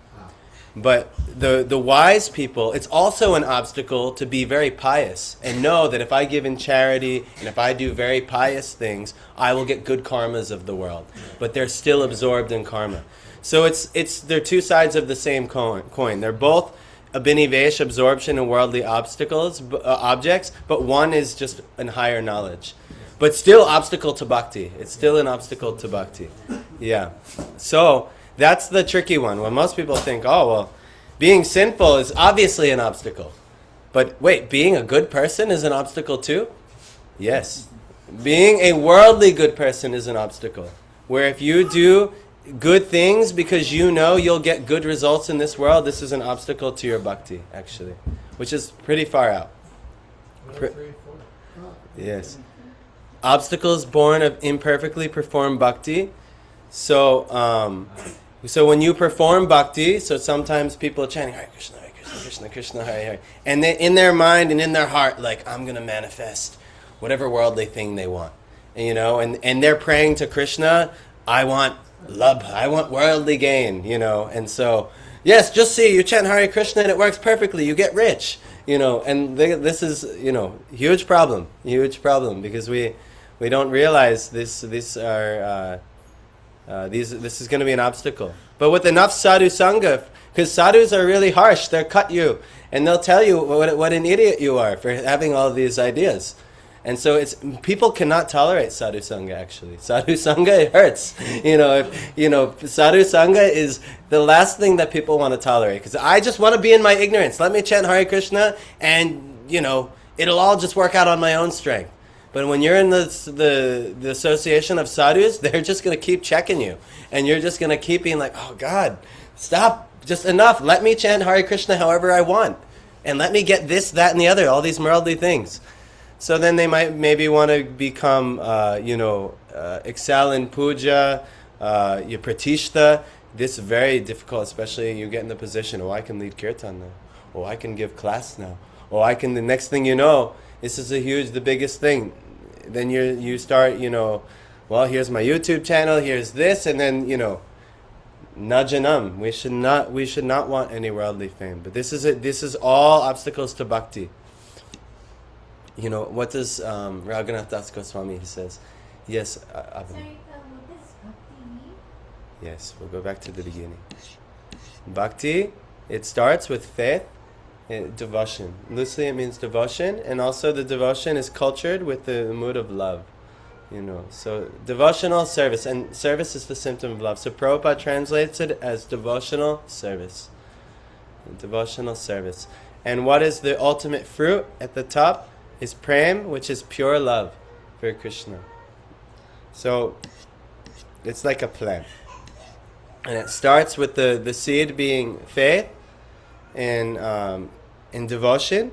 But the wise people, it's also an obstacle to be very pious and know that if I give in charity and if I do very pious things, I will get good karmas of the world. But they're still absorbed in karma. So they're two sides of the same coin. They're both abhinivesh, absorption in worldly objects, but one is just in higher knowledge. But still obstacle to bhakti. It's still an obstacle to bhakti. Yeah. So that's the tricky one. When most people think, being sinful is obviously an obstacle. But wait, being a good person is an obstacle too? Yes. Being a worldly good person is an obstacle. Where if you do good things because you'll get good results in this world, this is an obstacle to your bhakti, actually. Which is pretty far out. Yes. Obstacles born of imperfectly performed bhakti. So when you perform bhakti, so sometimes people are chanting Hare Krishna, Krishna, Krishna, Hare Hare. And they, in their mind and in their heart, I'm going to manifest whatever worldly thing they want. And they're praying to Krishna, I want love, I want worldly gain, And so, yes, just see, you chant Hare Krishna and it works perfectly, you get rich, And this is, huge problem because we don't realize this is going to be an obstacle. But with enough sadhu sangha, because sadhus are really harsh, they'll cut you and they'll tell you what an idiot you are for having all these ideas. And so people cannot tolerate sadhu sangha. Actually, sadhu sangha, it hurts. Sadhu sangha is the last thing that people want to tolerate. Because I just want to be in my ignorance. Let me chant Hare Krishna, and it'll all just work out on my own strength. But when you're in the association of sadhus, they're just going to keep checking you, and you're just going to keep being like, oh God, stop, just enough. Let me chant Hare Krishna however I want, and let me get this, that, and the other, all these worldly things. So then they might maybe want to become, excel in puja, your pratishta. This is very difficult, especially you get in the position, I can lead kirtan now. I can give class now. The next thing you know, this is the biggest thing. Then you start, here's my YouTube channel, here's this, and then, najanam. We should not want any worldly fame. But this is all obstacles to bhakti. What does Raghunath Das Goswami, he says, yes, Sorry, what does bhakti mean? Yes, we'll go back to the beginning. Bhakti, it starts with faith, devotion. Loosely it means devotion, and also the devotion is cultured with the mood of love. So devotional service, and service is the symptom of love. So Prabhupada translates it as devotional service. Devotional service. And what is the ultimate fruit at the top? Is prem, which is pure love for Krishna. So it's like a plant. And it starts with the seed being faith and devotion.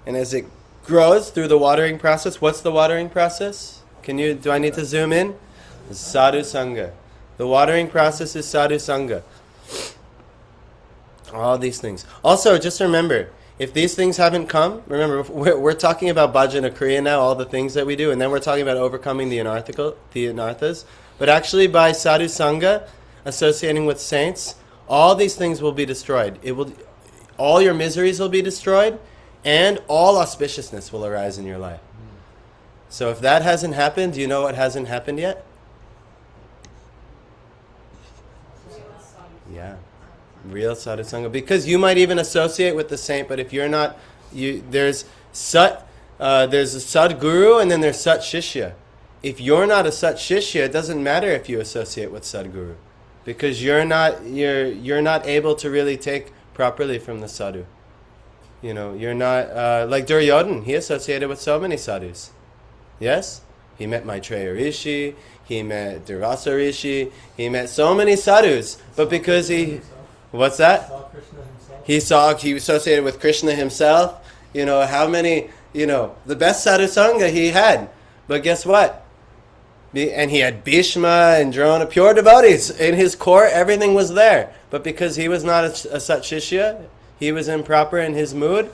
And as it grows through the watering process, what's the watering process? Do I need to zoom in? Sadhu Sangha. The watering process is Sadhu Sangha. All these things. Also, just remember, if these things haven't come, remember, we're talking about bhajana kriya now, all the things that we do, and then we're talking about overcoming the anarthas. But actually, by sadhu sangha, associating with saints, all these things will be destroyed. All your miseries will be destroyed, and all auspiciousness will arise in your life. So if that hasn't happened, do you know what hasn't happened yet? Yeah. Real sadhu sangha, because you might even associate with the saint, but if you're not, there's a sadguru and then there's sat shishya. If you're not a sat shishya, it doesn't matter if you associate with sadguru, because you're not able to really take properly from the sadhu. You're not like Duryodhan. He associated with so many sadhus. Yes, he met Maitreya Rishi, he met Durvasa Rishi, he met so many sadhus, but because what's that? He associated with Krishna himself. How many, the best sadhu sangha he had. But guess what? And he had Bhishma and Drona, pure devotees. In his court, everything was there. But because he was not a sat shishya, he was improper in his mood,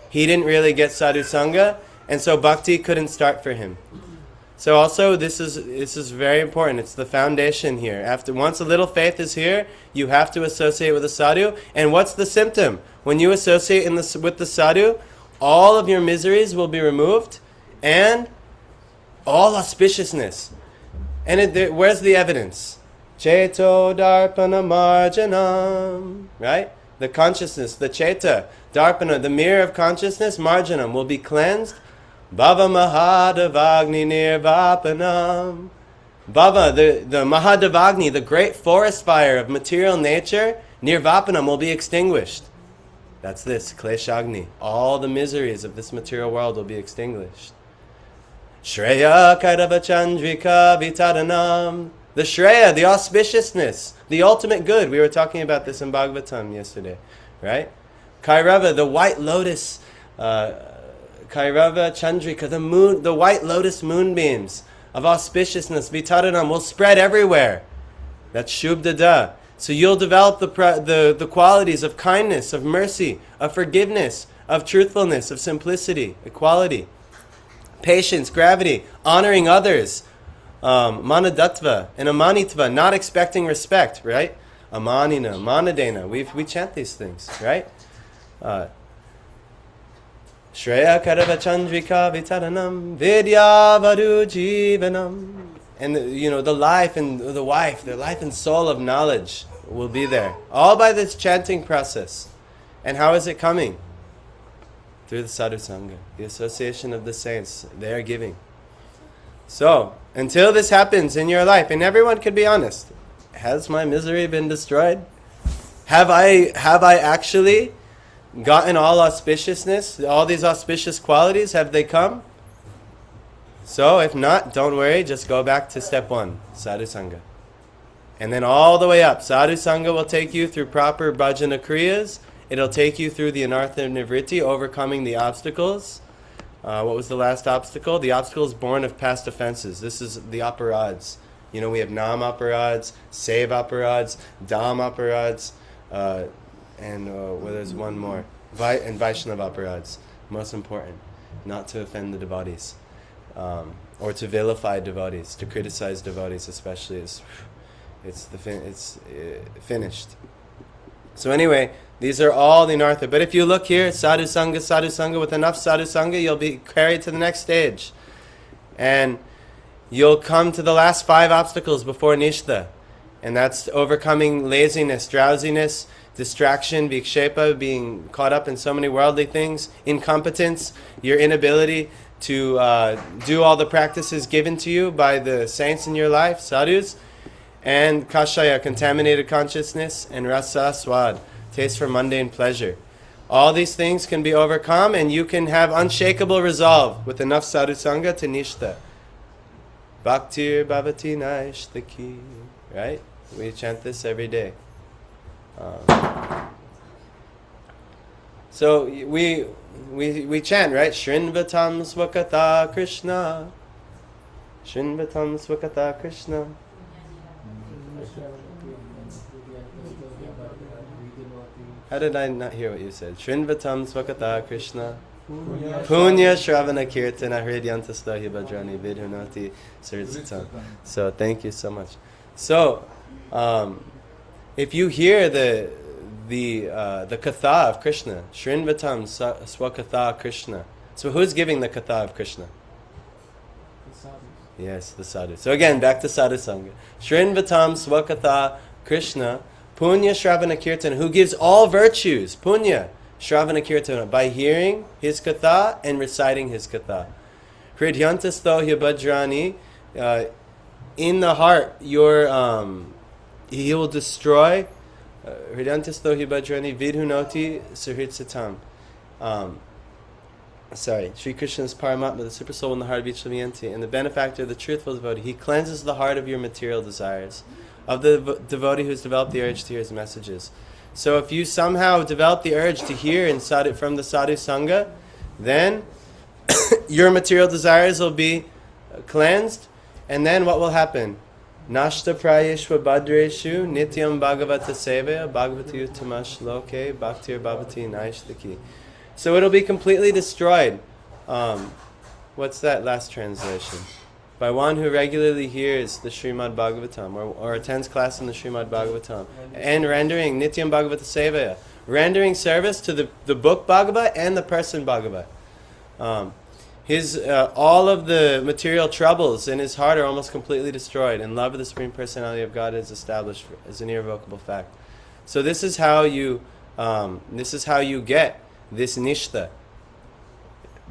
he didn't really get sadhu sangha, and so bhakti couldn't start for him. So also, this is very important. It's the foundation here. Once a little faith is here, you have to associate with a sadhu. And what's the symptom? When you associate with the sadhu, all of your miseries will be removed, and all auspiciousness. And where's the evidence? Cheto darpana marjanam. Right? The consciousness, the cheta, darpana, the mirror of consciousness, marjanam, will be cleansed. Bhava Mahadavagni Nirvapanam. Bhava, the Mahadavagni, the great forest fire of material nature, Nirvapanam, will be extinguished. That's this, Kleshagni. All the miseries of this material world will be extinguished. Shreya Kairava Chandrika Vitadanam. The Shreya, the auspiciousness, the ultimate good. We were talking about this in Bhagavatam yesterday, right? Kairava, the white lotus, Kairava Chandrika, the moon, the white lotus moonbeams of auspiciousness, Vitaranam, will spread everywhere. That's Shubdada. So you'll develop the qualities of kindness, of mercy, of forgiveness, of truthfulness, of simplicity, equality, patience, gravity, honoring others, manadatva, and amanitva, not expecting respect, right? Amanina, manadena, we chant these things, right? Shreya Karava Chandrika Vitaranam Vidya Vadu Jivanam. And the life and the wife, the life and soul of knowledge will be there. All by this chanting process. And how is it coming? Through the sadhu sangha, the association of the saints, they are giving. So, until this happens in your life, and everyone could be honest, has my misery been destroyed? Have I actually gotten all auspiciousness, all these auspicious qualities, have they come? So, if not, don't worry, just go back to step 1, sadhu sangha. And then all the way up, sadhu sangha will take you through proper bhajana kriyas. It'll take you through the anartha nivritti, overcoming the obstacles. What was the last obstacle? The obstacle is born of past offenses. This is the aparads. You know, we have nam aparads, save aparads, dam aparads, and there's one more. And Vaishnava aparads. Most important, not to offend the devotees. Or to vilify devotees, to criticize devotees especially. It's finished. So anyway, these are all the anartha. But if you look here, sadhu sangha, with enough sadhu sangha, you'll be carried to the next stage. And you'll come to the last 5 obstacles before nishtha. And that's overcoming laziness, drowsiness, distraction, vikshepa, being caught up in so many worldly things, incompetence, your inability to do all the practices given to you by the saints in your life, sadhus, and kashaya, contaminated consciousness, and rasa, swad, taste for mundane pleasure. All these things can be overcome, and you can have unshakable resolve with enough sadhu sangha to nishtha. Bhakti bhavati naishtaki. Right? We chant this every day. So we chant, right? Shrinvatam swakata Krishna. Shrinvatam swakata Krishna. How did I not hear what you said? Shrinvatam swakata Krishna. Punya Shravana Kirtana Hridyantastahi Bhadrani Vidhunati Sirdzitam. So thank you so much. So if you hear the katha of Krishna, Shrinvatam Swakatha Krishna. So who's giving the katha of Krishna? The sadhus. Yes, the sadhu. So again, back to sadhu sangha. Shrinvatam Swakatha Krishna, Punya Shravana Kirtana, who gives all virtues, Punya Shravana Kirtana, by hearing his katha and reciting his katha. Hridyantasto Hyabhadrani, in the heart, he will destroy. Hridyantasto Hyabhadrani Vidhunoti Suhritsatam. Sri Krishna's Paramatma, the super soul in the heart of each Damayanti, and the benefactor, the truthful devotee. He cleanses the heart of your material desires, of the devotee who's developed the urge to hear his messages. So if you somehow develop the urge to hear from the sadhu sangha, then your material desires will be cleansed, and then what will happen? Nashta prayeshva badreshu nityam bhagavata sevaya bhagavati uttamash loke bhaktir bhavati naishtaki. So it'll be completely destroyed. What's that last translation? By one who regularly hears the Srimad Bhagavatam or attends class in the Srimad Bhagavatam and rendering Nityam Bhagavata Sevaya, rendering service to the book Bhagavat and the person Bhagavat. All of the material troubles in his heart are almost completely destroyed, and love of the Supreme Personality of God is established as an irrevocable fact. So this is how you get this nishtha.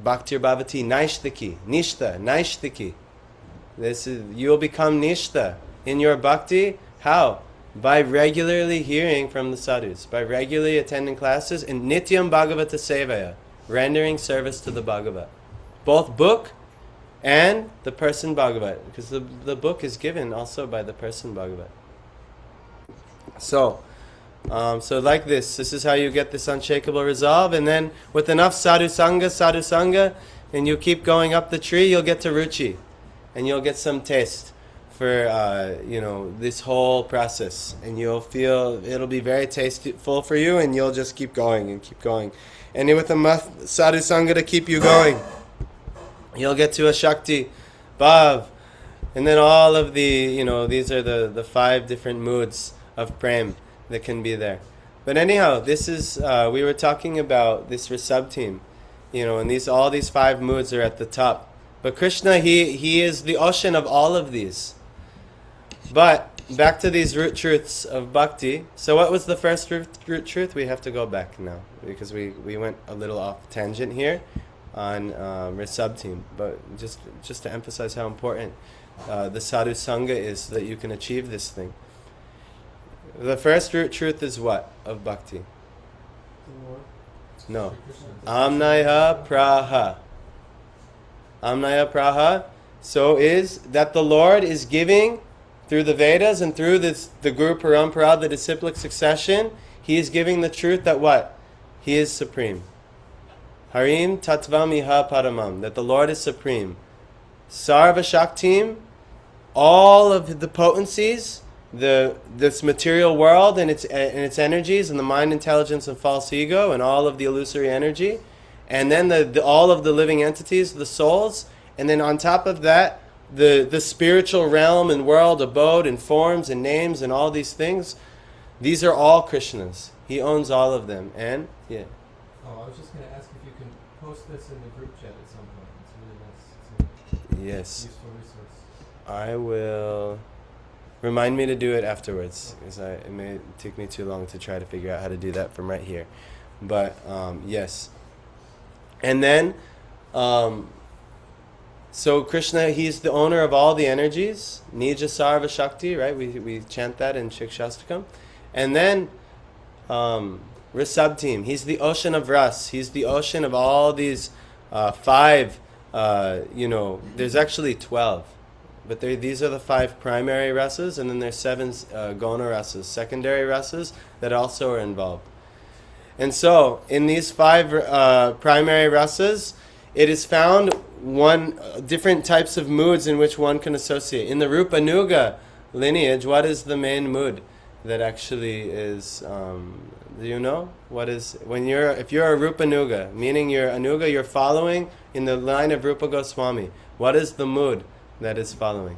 Bhaktir Bhavati Naishtaki. Nishtha, Naishtaki. You'll become nishtha in your bhakti. How? By regularly hearing from the sadhus, by regularly attending classes, and nityam bhagavata sevaya, rendering service to the Bhagavat. Both book and the person Bhagavat, because the book is given also by the person Bhagavat. So like this is how you get this unshakable resolve, and then with enough sadhu sangha, and you keep going up the tree, you'll get to ruchi, and you'll get some taste for this whole process, and you'll feel it'll be very tasteful for you, and you'll just keep going, and with enough sadhu sangha to keep you going, you'll get to a shakti, bhav, and then all of these are the 5 different moods of prem that can be there. But anyhow, this is we were talking about this Rishabh team, and all these 5 moods are at the top. But Krishna, he is the ocean of all of these. But back to these root truths of bhakti. So what was the first root truth? We have to go back now because we went a little off tangent here on Rishabh team. But just to emphasize how important the sadhu sangha is so that you can achieve this thing. The first root truth is what of bhakti? The Lord. No. Shri Krishna. Amnaya praha. Amnaya praha. So is that the Lord is giving through the Vedas and through the Guru Parampara, the disciplic succession, He is giving the truth that what? He is supreme. Harim tattvam iha paramam. That the Lord is supreme. Sarva Shaktim, all of the potencies, this material world and its energies, and the mind, intelligence, and false ego, and all of the illusory energy, and then all of the living entities, the souls, and then on top of that, the spiritual realm and world, abode and forms and names and all these things. These are all Krishna's. He owns all of them. And yeah. Oh, I was just going to ask if you can post this in the group chat at some point. It's really nice. It's a Yes. useful resource. I will. Remind me to do it afterwards, because it may take me too long to try to figure out how to do that from right here. But yes. And then, so Krishna, He's the owner of all the energies. Nija Sarva Shakti, right? We chant that in Shikshastakam. And then, Rishabh team, He's the ocean of ras. He's the ocean of all these five, there's actually 12. But these are the 5 primary rasas, and then there's 7 gona rasas, secondary rasas, that also are involved. And so, in these 5 primary rasas, it is found different types of moods in which one can associate. In the Rupa Nuga lineage, what is the main mood that actually is? Do you know what is if you're a Rupa Nuga, meaning you're Anuga, you're following in the line of Rupa Goswami. What is the mood that is following?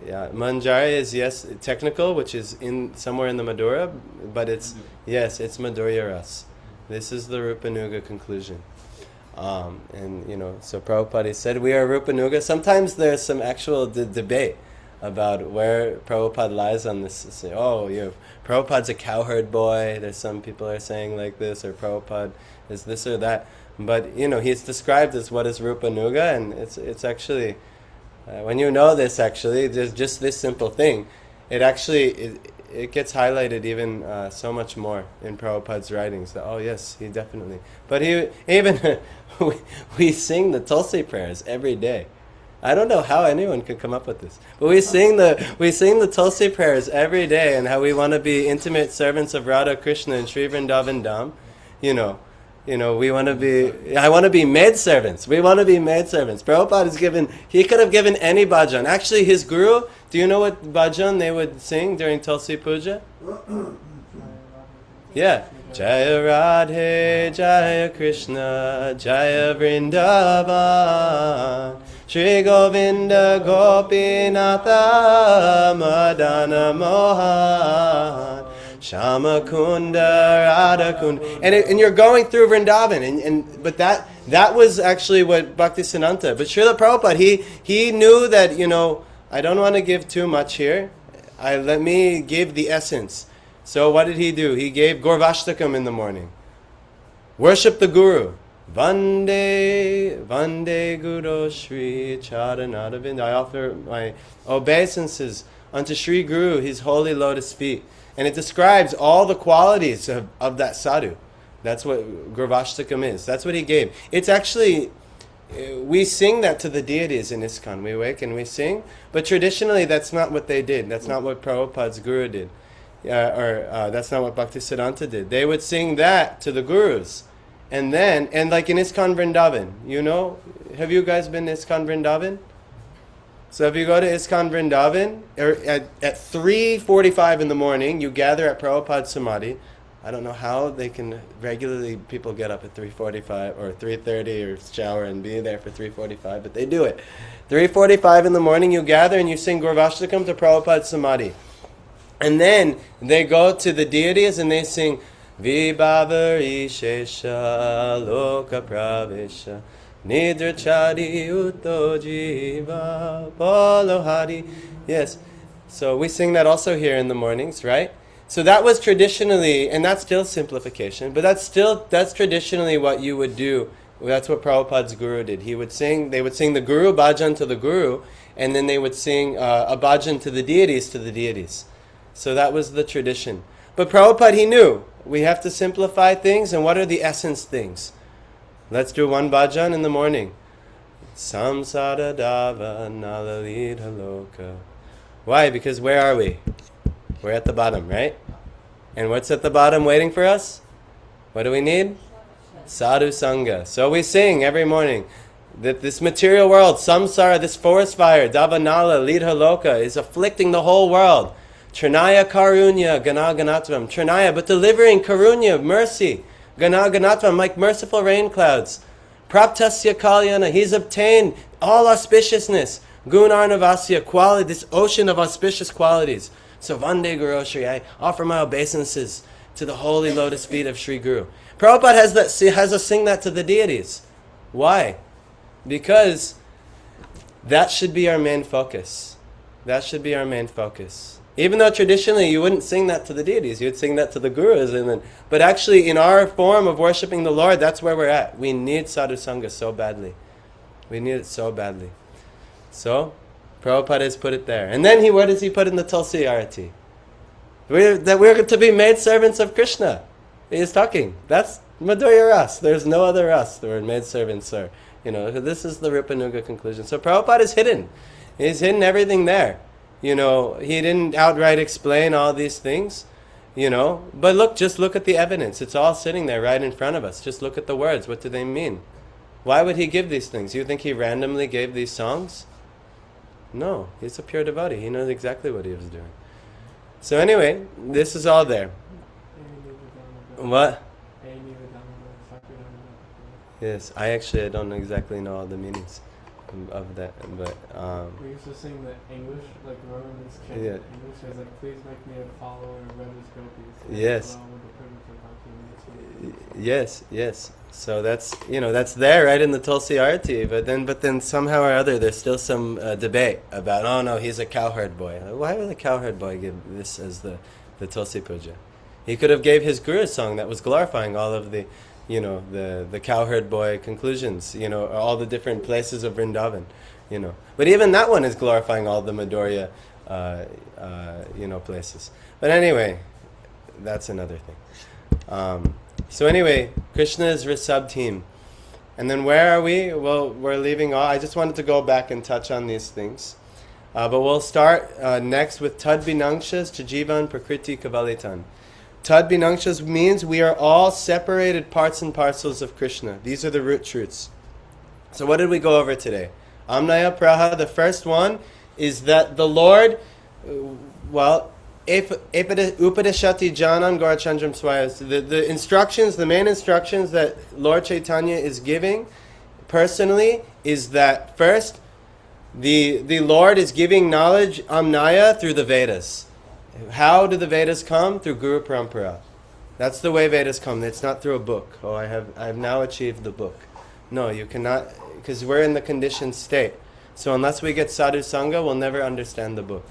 Yeah, Manjari is technical, which is somewhere in the Madhura, but it's Madhurya Ras. This is the Rupa Nuga conclusion. So Prabhupada said we are Rupa Nuga. Sometimes there's some actual debate about where Prabhupada lies on this. Say, Prabhupada's a cowherd boy. There's some people are saying like this, or Prabhupada is this or that. But he's described as what is Rupa Nuga, and it's actually when you know this, actually, there's just this simple thing. It actually it gets highlighted even so much more in Prabhupada's writings. That yes, he definitely. But he even we sing the Tulsi prayers every day. I don't know how anyone could come up with this, but we sing the Tulsi prayers every day, and how we want to be intimate servants of Radha Krishna and Sri Vrindavan Dham. We want to be. I want to be maid servants. We want to be maid servants. Prabhupada is given. He could have given any bhajan. Actually, his guru. Do you know what bhajan they would sing during Tulsi Puja? Yeah. Jaya Radhe, Jaya Krishna, Jaya Vrindavan, Shri Govinda Gopinatha, Madana Mohan, Shama Kunda, Radha Kunda, and you're going through Vrindavan, but that was actually what Bhaktisiddhanta. But Srila Prabhupada, he knew that I don't want to give too much here. Let me give the essence. So what did he do? He gave Gaurvashtakam in the morning. Worship the Guru. Vande, Vande Guru Shri Charanadavind. I offer my obeisances unto Shri Guru, His holy lotus feet. And it describes all the qualities of that sadhu. That's what Gaurvashtakam is. That's what he gave. It's actually, we sing that to the deities in ISKCON. We wake and we sing. But traditionally, that's not what they did. That's not what Prabhupada's guru did. That's not what Bhaktisiddhanta did. They would sing that to the gurus. And like in ISKCON Vrindavan, have you guys been to ISKCON Vrindavan? So if you go to ISKCON Vrindavan, at 3:45 in the morning, you gather at Prabhupada's Samadhi. I don't know how they can regularly, people get up at 3:45 or 3:30 or shower and be there for 3:45, but they do it. 3:45 in the morning, you gather and you sing Gaurvashtakam to Prabhupada's Samadhi. And then they go to the deities and they sing Vibhavari Shesha Loka Pravesha Nidra Chari Utto Jiva Polohari. Yes. So we sing that also here in the mornings, right? So that was traditionally, and that's still simplification, but that's traditionally what you would do. That's what Prabhupada's guru did. They would sing the guru bhajan to the guru, and then they would sing a bhajan to the deities. So that was the tradition. But Prabhupada, he knew, we have to simplify things, and what are the essence things? Let's do one bhajan in the morning. Samsara dava nalalidha loka. Why? Because where are we? We're at the bottom, right? And what's at the bottom waiting for us? What do we need? Sadhu Sangha. So we sing every morning that this material world, samsara, this forest fire, davanala, lidha loka, is afflicting the whole world. Trinaya karunya, gana ganatvam. Trinaya, but delivering karunya, mercy. Gana ganatvam, like merciful rain clouds. Praptasya kalyana, he's obtained all auspiciousness. Gunarnavasya, quality, this ocean of auspicious qualities. So Vande Guru Shri, I offer my obeisances to the holy lotus feet of Sri Guru. Prabhupada has us sing that to the deities. Why? Because that should be our main focus. That should be our main focus. Even though traditionally you wouldn't sing that to the deities, you'd sing that to the gurus, but actually in our form of worshiping the Lord, that's where we're at. We need sadhu sangha so badly. We need it so badly. So, Prabhupada has put it there. And then what does he put in the Tulsi Arati? That we're to be made servants of Krishna. He is talking. That's Madhurya Ras. There's no other Ras. The word made servants, sir. This is the Rupanuga conclusion. So Prabhupada is hidden. He's hidden everything there. He didn't outright explain all these things. But just look at the evidence. It's all sitting there right in front of us. Just look at the words. What do they mean? Why would he give these things? You think he randomly gave these songs? No, he's a pure devotee. He knows exactly what he was doing. So anyway, this is all there. What? Yes, I don't exactly know all the meanings of that, but we used to sing the English, like Romans chant yeah. English. It was like, please make me a follower of Reddy's Gopis. Yes. Along with the privilege of Bhakti. Yes. So that's there right in the Tulsi Arati, but then somehow or other there's still some debate about, oh no, he's a cowherd boy. Why would the cowherd boy give this as the Tulsi Puja? He could have gave his Guru song that was glorifying all of the the cowherd boy conclusions, all the different places of Vrindavan, But even that one is glorifying all the Madhurya, places. But anyway, that's another thing. So anyway, Krishna is Rishabh team. And then where are we? Well, we're leaving off. I just wanted to go back and touch on these things. But we'll start next with Tad Binangshas Jajivan Prakriti Kavalitan. Tad Binangshas means we are all separated parts and parcels of Krishna. These are the root truths. So what did we go over today? Amnaya Praha, the first one, is that the Lord, Upadeshati Janan Gaurachandram Swaya. The instructions, the main instructions that Lord Chaitanya is giving personally is that first, the Lord is giving knowledge, Amnaya, through the Vedas. How do the Vedas come? Through Guru Parampara. That's the way Vedas come. It's not through a book. Oh, I have now achieved the book. No, you cannot, because we're in the conditioned state. So unless we get sadhu sangha, we'll never understand the book.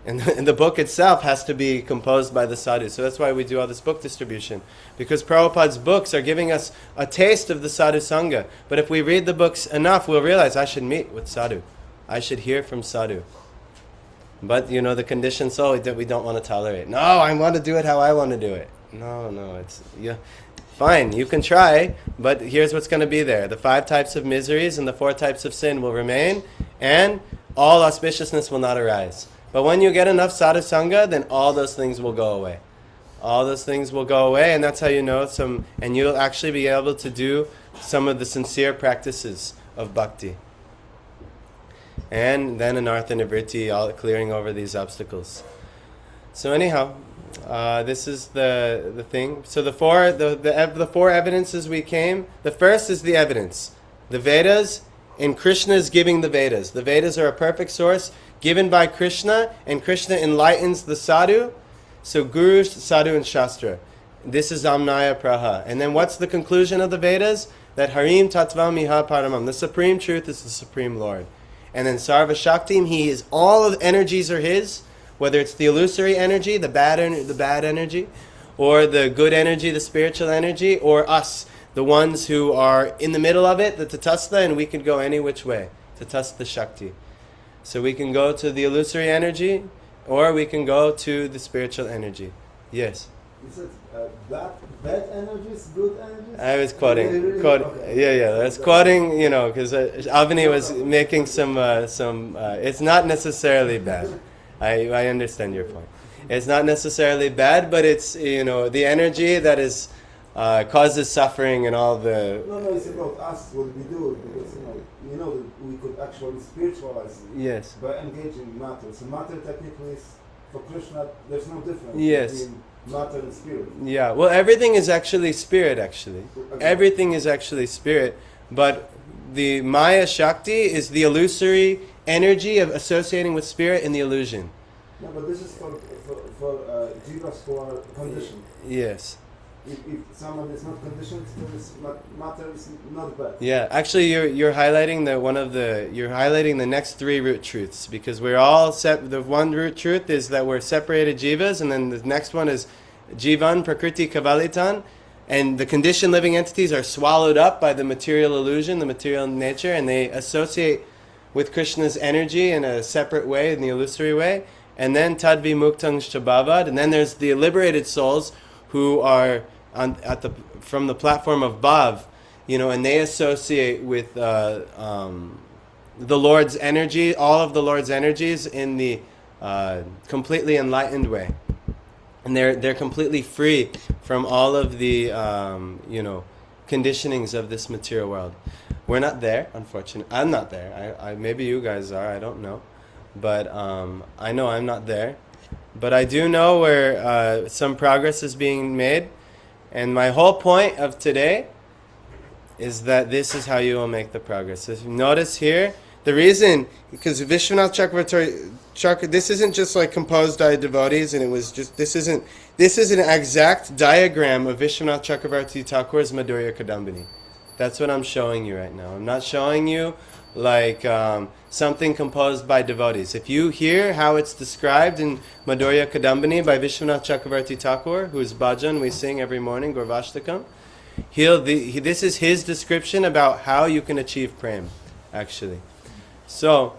And the book itself has to be composed by the sadhu. So that's why we do all this book distribution. Because Prabhupada's books are giving us a taste of the sadhu sangha. But if we read the books enough, we'll realize I should meet with sadhu. I should hear from sadhu. But, the conditioned soul that we don't want to tolerate. No, I want to do it how I want to do it. No, it's... Fine, you can try, but here's what's going to be there. The 5 types of miseries and the 4 types of sin will remain, and all auspiciousness will not arise. But when you get enough sadhu sangha, then all those things will go away. All those things will go away, and that's how and you'll actually be able to do some of the sincere practices of bhakti. And then anartha nivritti, all clearing over these obstacles. So anyhow, this is the thing. So the 4 evidences we came. The first is the evidence, the Vedas, and Krishna is giving the Vedas. The Vedas are a perfect source given by Krishna, and Krishna enlightens the sadhu. So Guru, sadhu, and Shastra. This is Amnaya Praha. And then what's the conclusion of the Vedas? That Harim Tattvam Iha Paramam. The supreme truth is the supreme Lord. And then Sarva Shaktim, he is, all of the energies are his, whether it's the illusory energy, the bad energy, or the good energy, the spiritual energy, or us, the ones who are in the middle of it, the Tatastha, and we can go any which way. Tatastha Shakti. So we can go to the illusory energy, or we can go to the spiritual energy. Yes? You said bad energies, good energies? I was quoting. Okay. I was quoting, because Avani was making some. It's not necessarily bad. I understand your point. It's not necessarily bad, but it's, the energy that is causes suffering and all the. No, it's about us, what we do, because that we could actually spiritualize it Yes. by engaging matter. So matter technically is, for Krishna, there's no difference Yes. between matter and spirit. Yeah. Well, everything is actually spirit. Actually, everything is actually spirit, but the Maya Shakti is the illusory energy of associating with spirit in the illusion. No, but this is for jivas who are conditioned. Yes. If someone is not conditioned, matter is not bad. Yeah, actually, you're highlighting you're highlighting the next three root truths, because we're all the one root truth is that we're separated jivas, and then the next one is jivan prakriti kavalitan, and the conditioned living entities are swallowed up by the material illusion, the material nature, and they associate with Krishna's energy in a separate way, in the illusory way. And then tadvi muktang shabavad, and then there's the liberated souls who are from the platform of Bhav, and they associate with the Lord's energy, all of the Lord's energies in the completely enlightened way, and they're completely free from all of the conditionings of this material world. We're not there, unfortunately. I'm not there. I maybe you guys are. I don't know, but I know I'm not there. But I do know where some progress is being made. And my whole point of today is that this is how you will make the progress. If you notice here, the reason, because Vishwanath Chakravarti, this isn't just like composed by devotees, and it was just, this is an exact diagram of Vishwanath Chakravarti Thakur's Madhurya Kadambini. That's what I'm showing you right now. I'm not showing you like something composed by devotees. If you hear how it's described in Madhurya Kadambini by Vishwanath Chakravarti Thakur, whose bhajan we sing every morning, Gaurvashtakam, this is his description about how you can achieve prem, actually. So,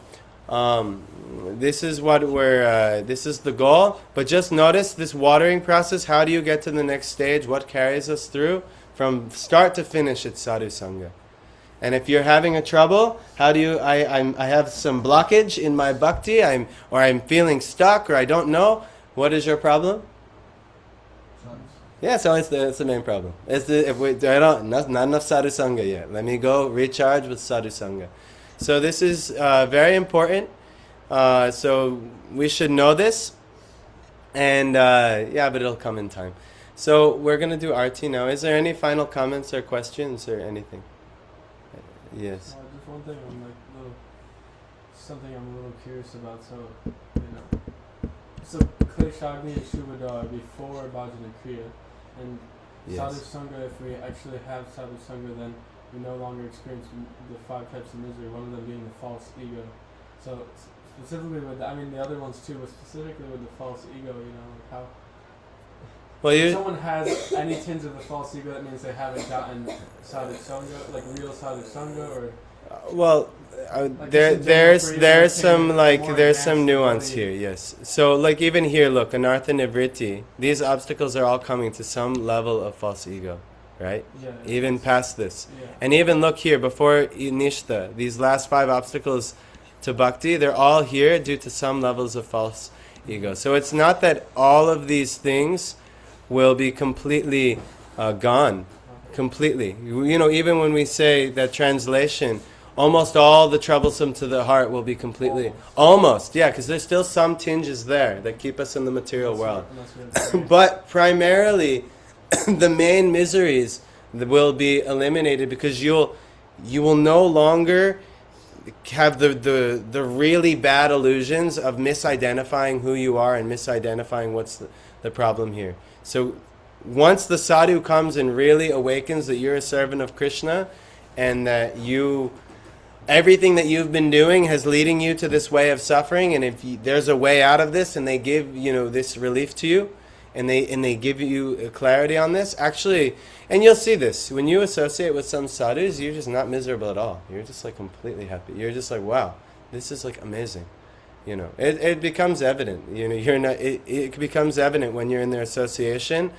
this is this is the goal. But just notice this watering process. How do you get to the next stage? What carries us through? From start to finish, it's sadhu sangha. And if you're having a trouble, how do you? I have some blockage in my bhakti. I'm feeling stuck, or I don't know. What is your problem? Yeah, so it's the main problem. Not enough sadhu sangha yet. Let me go recharge with sadhu sangha. So this is very important. So we should know this, and but it'll come in time. So we're going to do arti now. Is there any final comments or questions or anything? Yes. Just one thing, something I'm a little curious about. So Kleshagni and Shubhadar before Bhajan and Kriya, and Yes. Sadhu Sangha, if we actually have Sadhu Sangha, then we no longer experience the 5 types of misery, one of them being the false ego. So specifically with, the other ones too, but specifically with the false ego, how... Well, if someone has any tinge of the false ego, that means they haven't gotten sadhu sangha, like real sadhu sangha, or there's some nuance here. Yes. So like even here, look, anartha nivriti. These obstacles are all coming to some level of false ego, right? Yeah. Even past this, Yeah. and even look here before nishta. These last 5 obstacles to bhakti, they're all here due to some levels of false ego. So it's not that all of these things will be completely gone, completely. Even when we say that translation, almost all the troublesome to the heart will be completely, almost, yeah, because there's still some tinges there that keep us in the material world. But primarily, the main miseries will be eliminated, because you will no longer have the really bad illusions of misidentifying who you are and misidentifying what's the problem here. So once the sadhu comes and really awakens that you're a servant of Krishna, and that you everything that you've been doing has leading you to this way of suffering, and if there's a way out of this, and they give this relief to you, and they give you clarity on this, actually, and you'll see this when you associate with some sadhus, you're just not miserable at all. You're just like completely happy. You're just like, wow, this is like amazing. It becomes evident. You're not. It becomes evident when you're in their association.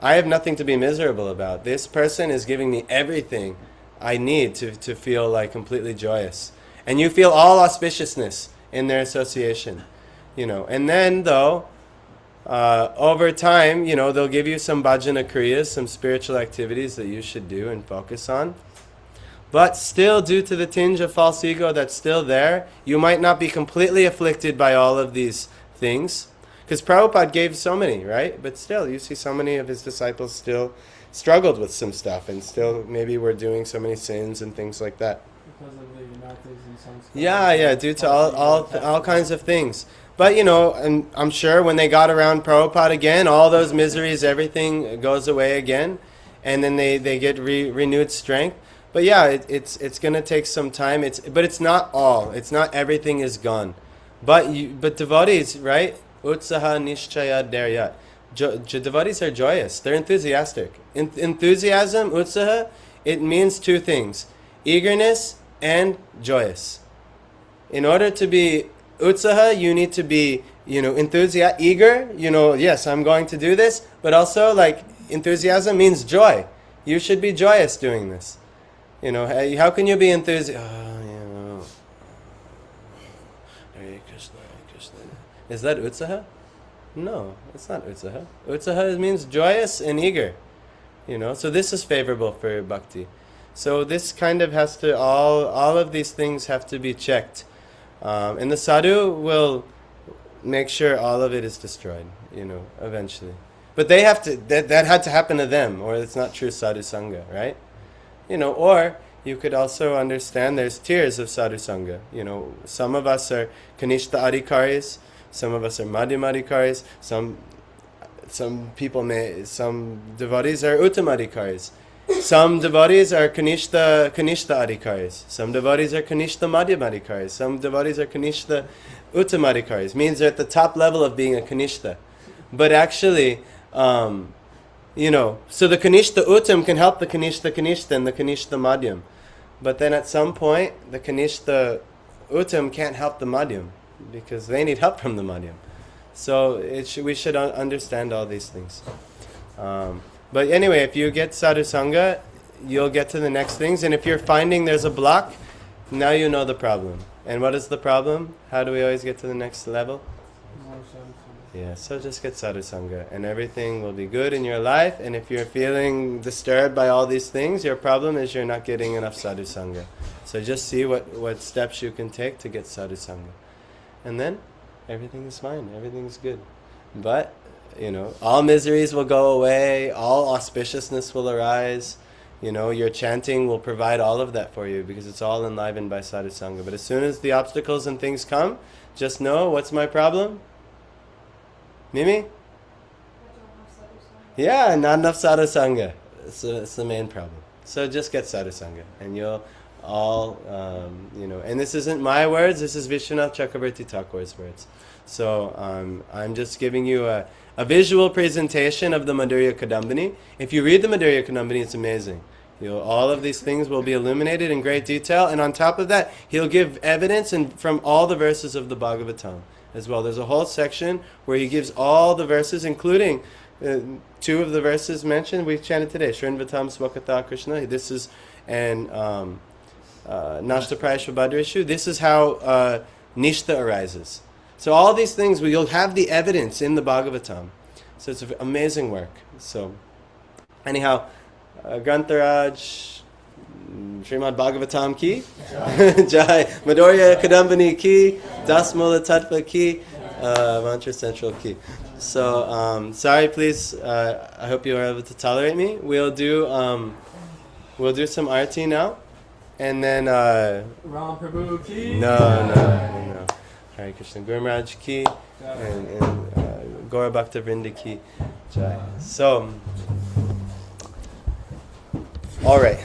I have nothing to be miserable about. This person is giving me everything I need to feel like completely joyous. And you feel all auspiciousness in their association. And then though, over time, they'll give you some bhajana kriyas, some spiritual activities that you should do and focus on. But still, due to the tinge of false ego that's still there, you might not be completely afflicted by all of these things. Because Prabhupada gave so many, right? But still, you see so many of his disciples still struggled with some stuff, and still maybe were doing so many sins and things like that. Because of the United and some stuff. Yeah, due to all kinds of things. But and I'm sure when they got around Prabhupada again, all those miseries, everything goes away again, and then they get renewed strength. But yeah, it's going to take some time. But it's not all. It's not everything is gone. But devotees, right? Utsaha nishchaya daryat. Devotees are joyous. They're enthusiastic. Enthusiasm, utsaha, it means two things: eagerness and joyous. In order to be utsaha, you need to be, enthusiastic, eager. Yes, I'm going to do this. But also, like, enthusiasm means joy. You should be joyous doing this. How can you be enthusiastic? Hare Krishna, Hare Krishna. Is that utsaha? No, it's not utsaha. Utsaha means joyous and eager. So this is favorable for bhakti. So this kind of has to, all of these things have to be checked. And the sadhu will make sure all of it is destroyed, eventually. But they have to, that had to happen to them, or it's not true sadhu sangha, right? Or you could also understand there's tiers of sadhu sangha. Some of us are kanishta adhikaris, some of us are madhyama adhikaris, some devotees are uttama adhikaris. Some devotees are kanishta adhikaris. Some devotees are kanishta madhyama adhikaris. Some devotees are kanishta uttama adhikaris. Means they're at the top level of being a kanishta. But actually, so the kanishta uttam can help the kanishta and the kanishta madhyam. But then at some point, the kanishta uttam can't help the madhyam, because they need help from the madhyam. So we should understand all these things. But anyway, if you get sadhu sangha, you'll get to the next things. And if you're finding there's a block, now you know the problem. And what is the problem? How do we always get to the next level? More sadhu. Yeah, so just get sadhu sangha, and everything will be good in your life. And if you're feeling disturbed by all these things, your problem is you're not getting enough sadhu sangha. So just see what steps you can take to get sadhu sangha. And then everything is fine, everything is good. But, all miseries will go away, all auspiciousness will arise. Your chanting will provide all of that for you, because it's all enlivened by sadhu sangha. But as soon as the obstacles and things come, just know, what's my problem? Mimi? I don't have sadhu sangha. Yeah, not enough sadhu sangha. It's the main problem. So just get sadhu sangha, and you'll all, and this isn't my words, this is Vishwanath Chakravarti Thakur's words. So I'm just giving you a visual presentation of the Madhurya Kadambini. If you read the Madhurya Kadambini, it's amazing. All of these things will be illuminated in great detail, and on top of that, he'll give evidence from all the verses of the Bhagavatam as well. There's a whole section where he gives all the verses, including two of the verses mentioned we chanted today, Shrinvatam Swakatha Krishna. This is, and Nashtapraya Shvabhadreshu. This is how Nishta arises. So all these things, you'll have the evidence in the Bhagavatam. So it's an amazing work. So anyhow, Grantharaj, Srimad Bhagavatam ki, Jai, Madhurya Kadambini ki, Das Mula Tattva ki, Mantra Central ki. So sorry, please. I hope you are able to tolerate me. We'll do some arati now, and then Ram Prabhu ki. No. Hare Krishna Guru Maharaj ki, and Gaura Bhakta Vrinda ki. Jai. So, all right.